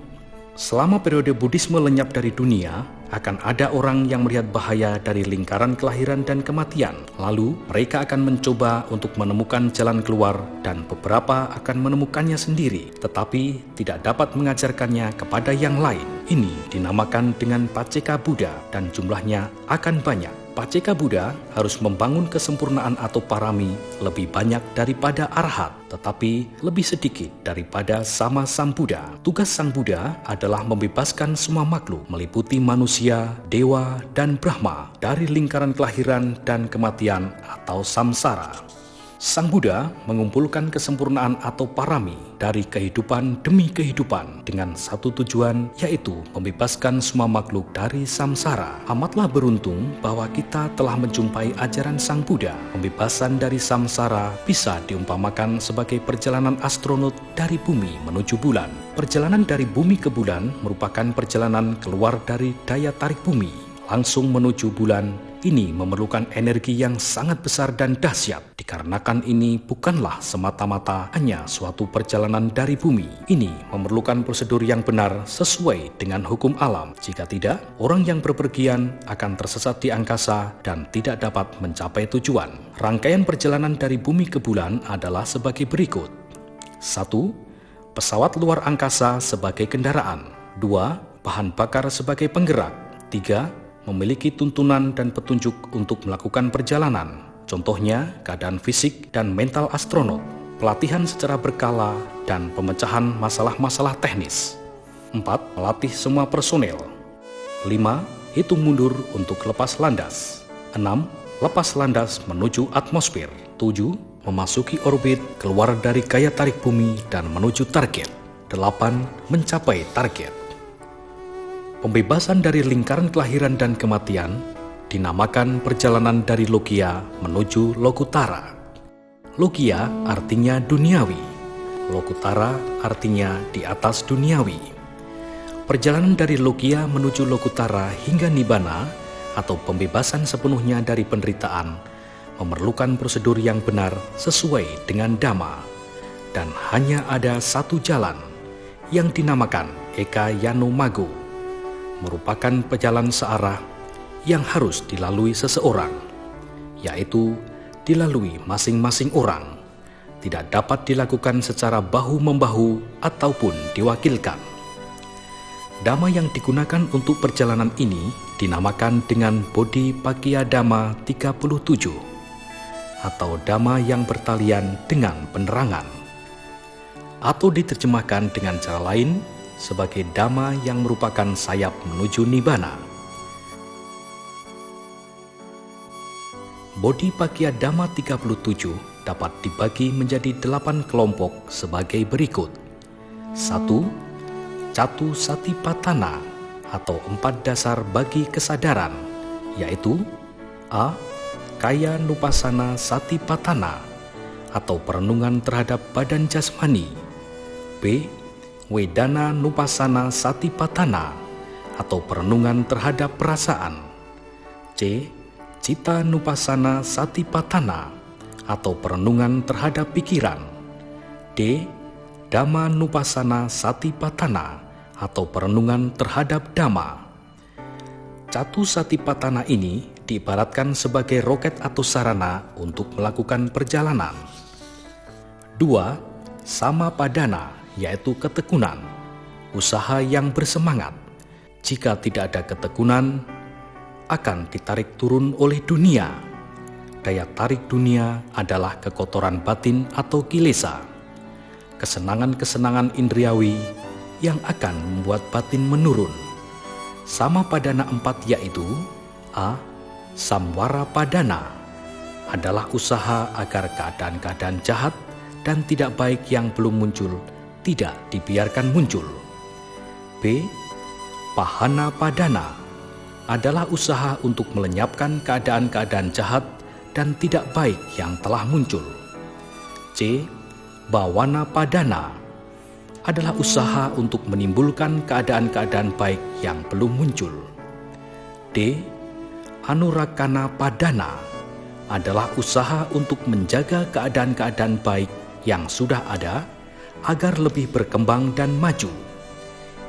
Selama periode Buddhisme lenyap dari dunia, akan ada orang yang melihat bahaya dari lingkaran kelahiran dan kematian. Lalu mereka akan mencoba untuk menemukan jalan keluar, dan beberapa akan menemukannya sendiri, tetapi tidak dapat mengajarkannya kepada yang lain. Ini dinamakan dengan Paceka Buddha, dan jumlahnya akan banyak. Paceka Buddha harus membangun kesempurnaan atau parami lebih banyak daripada arhat, tetapi lebih sedikit daripada Sama Sambuddha. Tugas Sang Buddha adalah membebaskan semua makhluk, meliputi manusia, dewa, dan Brahma, dari lingkaran kelahiran dan kematian atau samsara. Sang Buddha mengumpulkan kesempurnaan atau parami dari kehidupan demi kehidupan dengan satu tujuan, yaitu membebaskan semua makhluk dari samsara. Amatlah beruntung bahwa kita telah menjumpai ajaran Sang Buddha. Pembebasan dari samsara bisa diumpamakan sebagai perjalanan astronot dari bumi menuju bulan. Perjalanan dari bumi ke bulan merupakan perjalanan keluar dari daya tarik bumi langsung menuju bulan. Ini memerlukan energi yang sangat besar dan dahsyat. Dikarenakan ini bukanlah semata-mata hanya suatu perjalanan dari bumi. Ini memerlukan prosedur yang benar sesuai dengan hukum alam. Jika tidak, orang yang berpergian akan tersesat di angkasa dan tidak dapat mencapai tujuan. Rangkaian perjalanan dari bumi ke bulan adalah sebagai berikut. 1. Pesawat luar angkasa sebagai kendaraan. 2. Bahan bakar sebagai penggerak. 3. Memiliki tuntunan dan petunjuk untuk melakukan perjalanan. Contohnya, keadaan fisik dan mental astronot, pelatihan secara berkala, dan pemecahan masalah-masalah teknis. 4. Melatih semua personel. 5. Hitung mundur untuk lepas landas. 6. Lepas landas menuju atmosfer. 7. Memasuki orbit, keluar dari gaya tarik bumi dan menuju target. 8. Mencapai target. Pembebasan dari lingkaran kelahiran dan kematian dinamakan perjalanan dari Lokia menuju Lokutara. Lokia artinya duniawi, Lokutara artinya di atas duniawi. Perjalanan dari Lokia menuju Lokutara hingga Nibbana atau pembebasan sepenuhnya dari penderitaan memerlukan prosedur yang benar sesuai dengan Dhamma, dan hanya ada satu jalan yang dinamakan Eka Yano Mago, merupakan pejalan searah yang harus dilalui seseorang, yaitu dilalui masing-masing orang, tidak dapat dilakukan secara bahu-membahu ataupun diwakilkan. Dhamma yang digunakan untuk perjalanan ini dinamakan dengan Bodhipakkhya Dhamma 37 atau Dhamma yang bertalian dengan penerangan, atau diterjemahkan dengan cara lain sebagai Dhamma yang merupakan sayap menuju Nibbana. Bodhipakkhya Dhamma 37 dapat dibagi menjadi 8 kelompok sebagai berikut. 1. Catu Satipatthana atau 4 dasar bagi kesadaran, yaitu A. Kaya Nupassana Satipatthana atau perenungan terhadap badan jasmani. B. Wedana Nupassana Satipatthana atau perenungan terhadap perasaan. C. Citta Nupassana Satipatthana atau perenungan terhadap pikiran. D. Dhamma Nupassana Satipatthana atau perenungan terhadap Dhamma. Catu Satipatthana ini diibaratkan sebagai roket atau sarana untuk melakukan perjalanan. 2. Samapadana, yaitu ketekunan, usaha yang bersemangat. Jika tidak ada ketekunan, akan ditarik turun oleh dunia. Daya tarik dunia adalah kekotoran batin atau kilesa, kesenangan-kesenangan indriawi yang akan membuat batin menurun. Samapadana 4 yaitu A. Samwara Padana, adalah usaha agar keadaan-keadaan jahat dan tidak baik yang belum muncul tidak dibiarkan muncul. B. Pahana Padana, adalah usaha untuk melenyapkan keadaan-keadaan jahat dan tidak baik yang telah muncul. C. Bhawana Padana, adalah usaha untuk menimbulkan keadaan-keadaan baik yang belum muncul. D. Anurakana Padana, adalah usaha untuk menjaga keadaan-keadaan baik yang sudah ada agar lebih berkembang dan maju.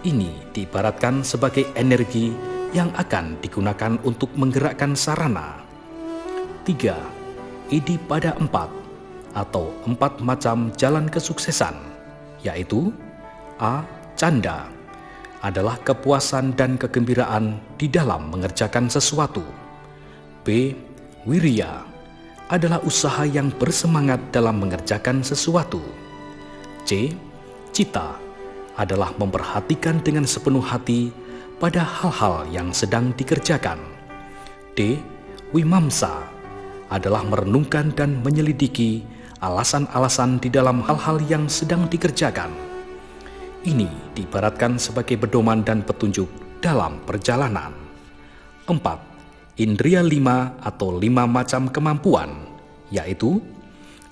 Ini diibaratkan sebagai energi yang akan digunakan untuk menggerakkan sarana. 3. Iddhipada 4 atau 4 macam jalan kesuksesan, yaitu A. Canda, adalah kepuasan dan kegembiraan di dalam mengerjakan sesuatu. B. Wirya, adalah usaha yang bersemangat dalam mengerjakan sesuatu. C. Cita, adalah memperhatikan dengan sepenuh hati pada hal-hal yang sedang dikerjakan. D. Wimamsa, adalah merenungkan dan menyelidiki alasan-alasan di dalam hal-hal yang sedang dikerjakan. Ini diibaratkan sebagai pedoman dan petunjuk dalam perjalanan. 4. Indria 5 atau 5 macam kemampuan, yaitu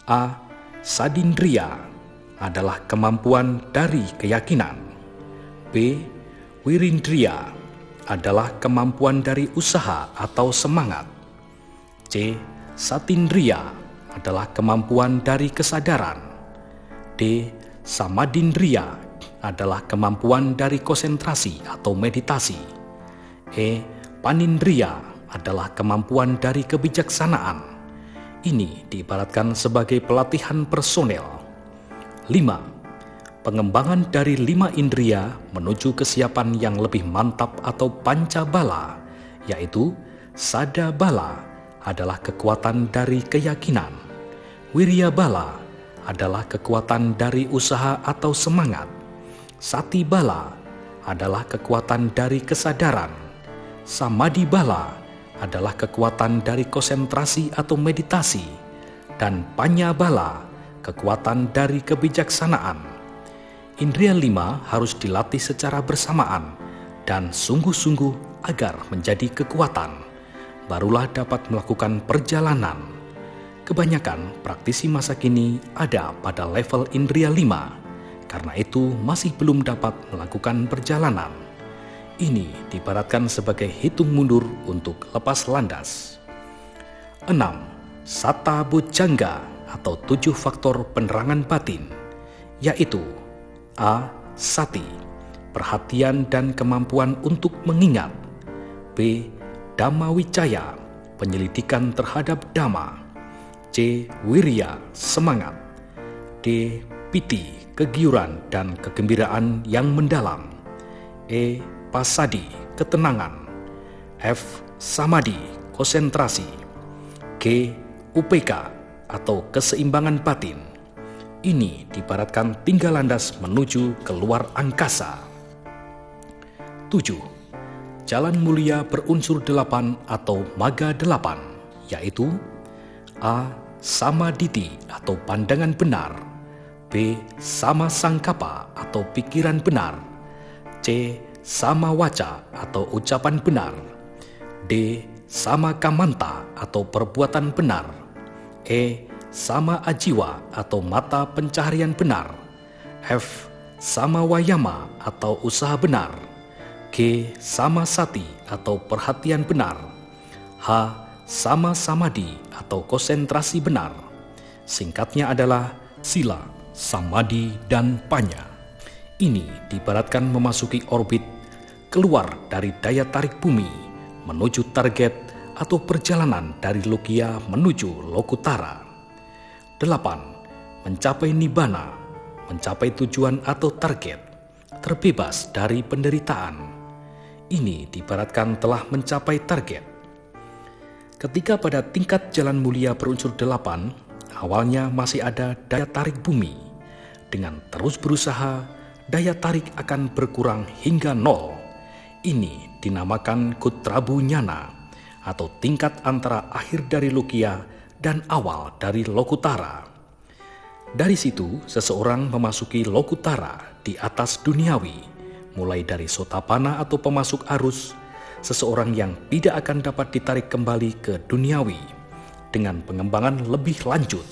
A. Sadindriya, adalah kemampuan dari keyakinan. B. Wirindriya, adalah kemampuan dari usaha atau semangat. C. Satindriya, adalah kemampuan dari kesadaran. D. Samadindriya, adalah kemampuan dari konsentrasi atau meditasi. E. Panindriya, adalah kemampuan dari kebijaksanaan. Ini diibaratkan sebagai pelatihan personel. 5. Pengembangan dari 5 indria menuju kesiapan yang lebih mantap atau pancabala, yaitu sadabala, adalah kekuatan dari keyakinan. Wiryabala adalah kekuatan dari usaha atau semangat. Satibala adalah kekuatan dari kesadaran. Samadhibala adalah kekuatan dari konsentrasi atau meditasi, dan Panyabala, kekuatan dari kebijaksanaan. Indria 5 harus dilatih secara bersamaan dan sungguh-sungguh agar menjadi kekuatan, barulah dapat melakukan perjalanan. Kebanyakan praktisi masa kini ada pada level Indria 5, karena itu masih belum dapat melakukan perjalanan. Ini diibaratkan sebagai hitung mundur untuk lepas landas. 6. Sata bujjhanga atau 7 faktor penerangan batin, yaitu A. Sati, perhatian dan kemampuan untuk mengingat. B. Dhamma wicaya, penyelidikan terhadap dhamma. C. Wirya, semangat. D. Piti, kegiuran dan kegembiraan yang mendalam. E. Pasadi, ketenangan. F. Samadhi, konsentrasi. G. Upeka atau keseimbangan batin. Ini diibaratkan tinggal landas menuju keluar angkasa. 7. Jalan mulia berunsur 8 atau maga 8, yaitu A. Samaditi atau pandangan benar. B. Sama sangkapa atau pikiran benar. C. Sama waca atau ucapan benar. D. Sama kamanta atau perbuatan benar. E. Sama ajiwa atau mata pencaharian benar. F. Sama wayama atau usaha benar. G. Sama sati atau perhatian benar. H. Sama samadhi atau konsentrasi benar. Singkatnya adalah sila, samadhi, dan panya. Ini diibaratkan memasuki orbit, keluar dari daya tarik bumi, menuju target atau perjalanan dari lokia menuju lokutara. 8. Mencapai nibbana, mencapai tujuan atau target, terbebas dari penderitaan. Ini diibaratkan telah mencapai target. Ketika pada tingkat jalan mulia berunsur 8, awalnya masih ada daya tarik bumi. Dengan terus berusaha, daya tarik akan berkurang hingga 0. Ini dinamakan Kutrabu Nyana atau tingkat antara akhir dari lokia dan awal dari lokutara. Dari situ, seseorang memasuki lokutara di atas duniawi, mulai dari sotapana atau pemasuk arus, seseorang yang tidak akan dapat ditarik kembali ke duniawi. Dengan pengembangan lebih lanjut,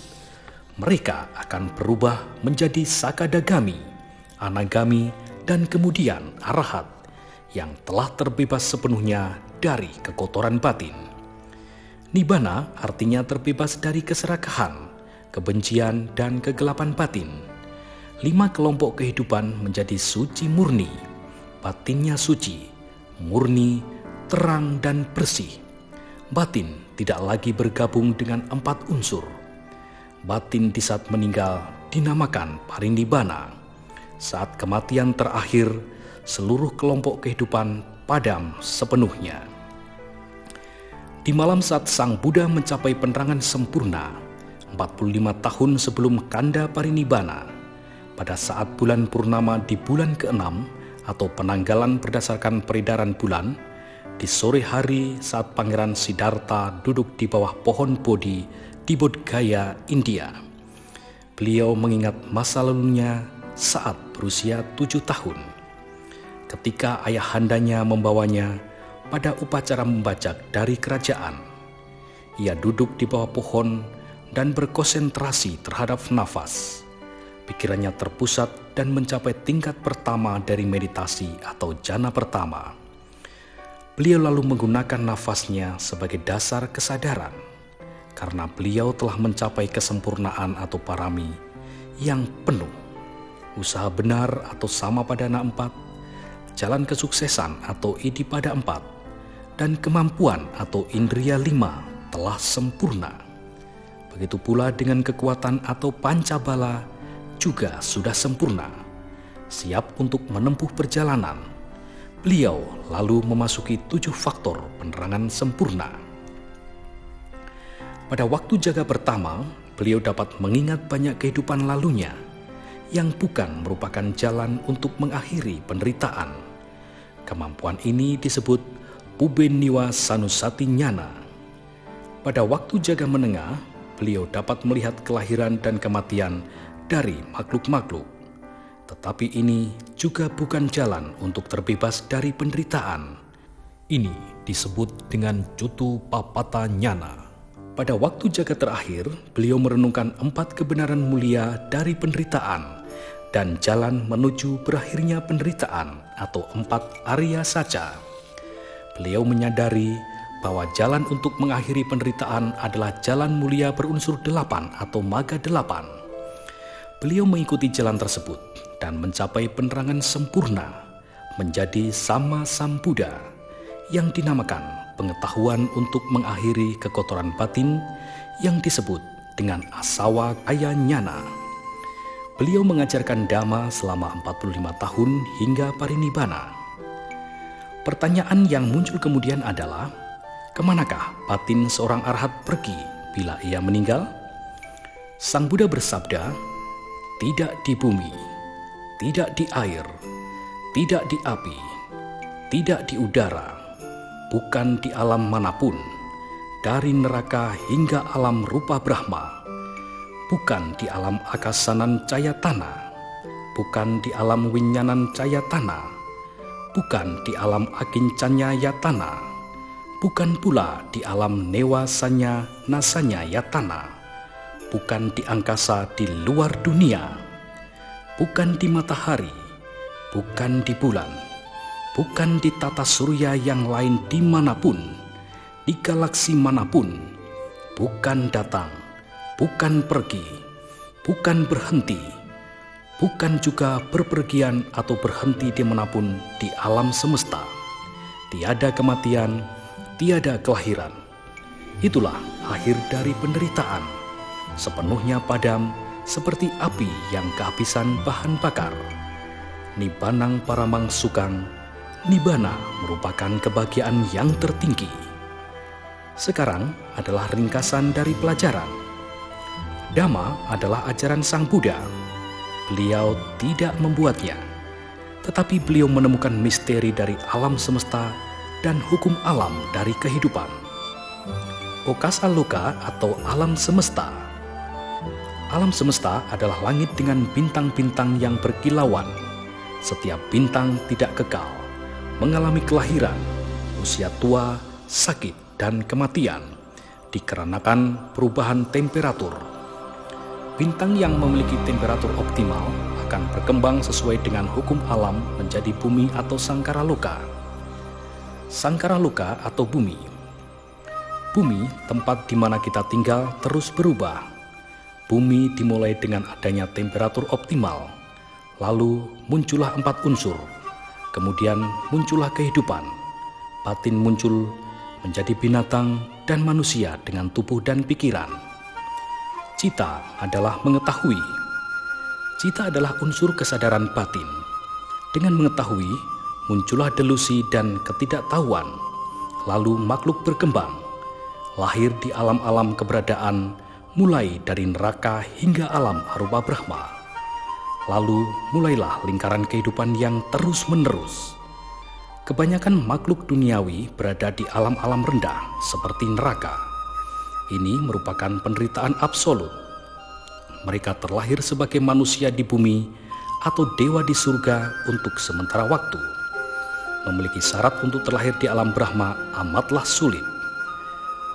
mereka akan berubah menjadi sakadagami, anagami, dan kemudian arahat yang telah terbebas sepenuhnya dari kekotoran batin. Nibbana artinya terbebas dari keserakahan, kebencian, dan kegelapan batin. 5 kelompok kehidupan menjadi suci murni, batinnya suci, murni, terang, dan bersih. Batin tidak lagi bergabung dengan 4 unsur. Batin di saat meninggal dinamakan parinibbana. Saat kematian terakhir, seluruh kelompok kehidupan padam sepenuhnya. Di malam saat Sang Buddha mencapai penerangan sempurna, 45 tahun sebelum kanda parinibbana, pada saat bulan purnama di bulan ke-6 atau penanggalan berdasarkan peredaran bulan, di sore hari saat Pangeran Siddhartha duduk di bawah pohon Bodhi di Bodh Gaya, India. Beliau mengingat masa lalunya saat berusia 7 tahun. Ketika ayahandanya membawanya pada upacara membajak dari kerajaan, ia duduk di bawah pohon dan berkonsentrasi terhadap nafas. Pikirannya terpusat dan mencapai tingkat pertama dari meditasi atau jana pertama. Beliau lalu menggunakan nafasnya sebagai dasar kesadaran, karena beliau telah mencapai kesempurnaan atau parami yang penuh. Usaha benar atau Samapadana 4, jalan kesuksesan atau Iddhipada 4, dan kemampuan atau Indriya 5 telah sempurna. Begitu pula dengan kekuatan atau Pancabala juga sudah sempurna, siap untuk menempuh perjalanan. Beliau lalu memasuki 7 faktor penerangan sempurna. Pada waktu jaga pertama, beliau dapat mengingat banyak kehidupan lalunya yang bukan merupakan jalan untuk mengakhiri penderitaan. Kemampuan ini disebut Pubeniwa Sanusati Nyana. Pada waktu jaga menengah, beliau dapat melihat kelahiran dan kematian dari makhluk-makhluk. Tetapi ini juga bukan jalan untuk terbebas dari penderitaan. Ini disebut dengan Cutu Papata Nyana. Pada waktu jaga terakhir, beliau merenungkan 4 kebenaran mulia dari penderitaan dan jalan menuju berakhirnya penderitaan atau 4 Arya Saca. Beliau menyadari bahwa jalan untuk mengakhiri penderitaan adalah jalan mulia berunsur 8 atau Maga 8. Beliau mengikuti jalan tersebut dan mencapai penerangan sempurna menjadi Sama Sambuddha yang dinamakan pengetahuan untuk mengakhiri kekotoran batin yang disebut dengan Asawa Kaya Nyana. Beliau mengajarkan Dhamma selama 45 tahun hingga parinibbana. Pertanyaan yang muncul kemudian adalah, kemanakah batin seorang arhat pergi bila ia meninggal? Sang Buddha bersabda, tidak di bumi, tidak di air, tidak di api, tidak di udara, bukan di alam manapun, dari neraka hingga alam rupa Brahma, bukan di alam akasanan cayatana, bukan di alam winyanan cayatana, bukan di alam akincanya yatana, bukan pula di alam newasanya nasanya yatana, bukan di angkasa di luar dunia, bukan di matahari, bukan di bulan, bukan di tata surya yang lain dimanapun, di galaksi manapun, bukan datang, bukan pergi, bukan berhenti, bukan juga berpergian atau berhenti dimanapun di alam semesta. Tiada kematian, tiada kelahiran. Itulah akhir dari penderitaan, sepenuhnya padam seperti api yang kehabisan bahan bakar. Nibbanang paramang sukang, nibbana merupakan kebahagiaan yang tertinggi. Sekarang adalah ringkasan dari pelajaran. Dhamma adalah ajaran Sang Buddha. Beliau tidak membuatnya, tetapi beliau menemukan misteri dari alam semesta dan hukum alam dari kehidupan. Okasa loka atau alam semesta. Alam semesta adalah langit dengan bintang-bintang yang berkilauan. Setiap bintang tidak kekal, mengalami kelahiran, usia tua, sakit, dan kematian dikarenakan perubahan temperatur. Bintang yang memiliki temperatur optimal akan berkembang sesuai dengan hukum alam menjadi bumi atau sangkara loka. Sangkara loka atau bumi. Bumi, tempat di mana kita tinggal, terus berubah. Bumi dimulai dengan adanya temperatur optimal, lalu muncullah 4 unsur, kemudian muncullah kehidupan, batin muncul menjadi binatang dan manusia dengan tubuh dan pikiran. Cita adalah mengetahui. Cita adalah unsur kesadaran batin. Dengan mengetahui, muncullah delusi dan ketidaktahuan, lalu makhluk berkembang, lahir di alam-alam keberadaan, mulai dari neraka hingga alam arupa Brahma. Lalu mulailah lingkaran kehidupan yang terus-menerus. Kebanyakan makhluk duniawi berada di alam-alam rendah seperti neraka. Ini merupakan penderitaan absolut. Mereka terlahir sebagai manusia di bumi atau dewa di surga untuk sementara waktu. Memiliki syarat untuk terlahir di alam Brahma amatlah sulit.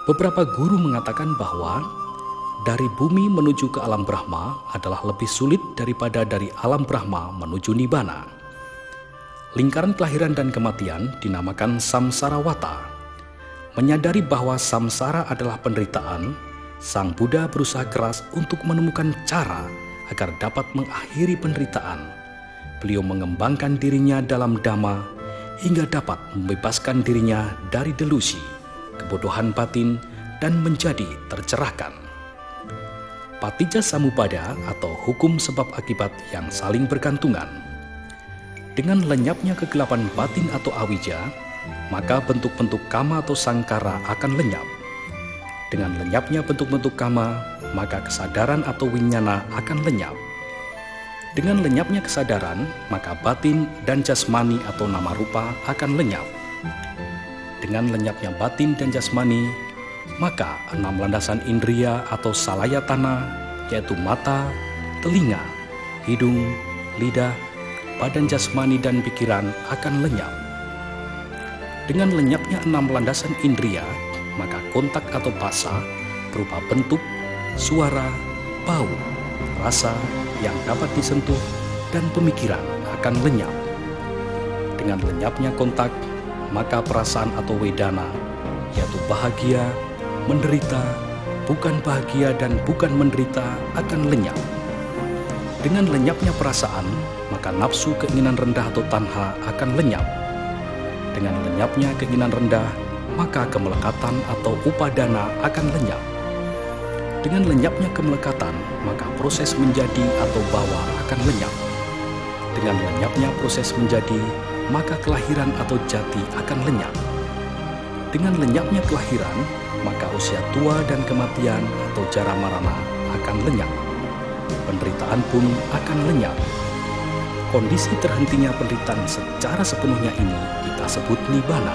Beberapa guru mengatakan bahwa dari bumi menuju ke alam Brahma adalah lebih sulit daripada dari alam Brahma menuju Nibbana. Lingkaran kelahiran dan kematian dinamakan samsarawata. Menyadari bahwa samsara adalah penderitaan, Sang Buddha berusaha keras untuk menemukan cara agar dapat mengakhiri penderitaan. Beliau mengembangkan dirinya dalam Dhamma hingga dapat membebaskan dirinya dari delusi, kebodohan batin, dan menjadi tercerahkan. Patijja Samuppada atau hukum sebab akibat yang saling bergantungan. Dengan lenyapnya kegelapan batin atau awija, maka bentuk-bentuk kama atau sangkara akan lenyap. Dengan lenyapnya bentuk-bentuk kama, maka kesadaran atau winyana akan lenyap. Dengan lenyapnya kesadaran, maka batin dan jasmani atau nama rupa akan lenyap. Dengan lenyapnya batin dan jasmani, maka 6 landasan indria atau salayatana, yaitu mata, telinga, hidung, lidah, badan jasmani dan pikiran akan lenyap. Dengan lenyapnya 6 landasan indria, maka kontak atau pasa berupa bentuk, suara, bau, rasa yang dapat disentuh dan pemikiran akan lenyap. Dengan lenyapnya kontak, maka perasaan atau wedana, yaitu bahagia, menderita, bukan bahagia dan bukan menderita akan lenyap. Dengan lenyapnya perasaan, maka nafsu keinginan rendah atau tanha akan lenyap. Dengan lenyapnya keinginan rendah, maka kemelekatan atau upadana akan lenyap. Dengan lenyapnya kemelekatan, maka proses menjadi atau bawa akan lenyap. Dengan lenyapnya proses menjadi, maka kelahiran atau jati akan lenyap. Dengan lenyapnya kelahiran, maka usia tua dan kematian atau jara marana akan lenyap. Penderitaan pun akan lenyap. Kondisi terhentinya penderitaan secara sepenuhnya ini kita sebut nibbana.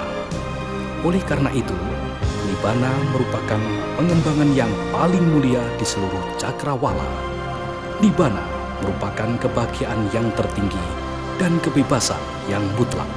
Oleh karena itu, nibbana merupakan pengembangan yang paling mulia di seluruh cakrawala. Nibbana merupakan kebahagiaan yang tertinggi dan kebebasan yang mutlak.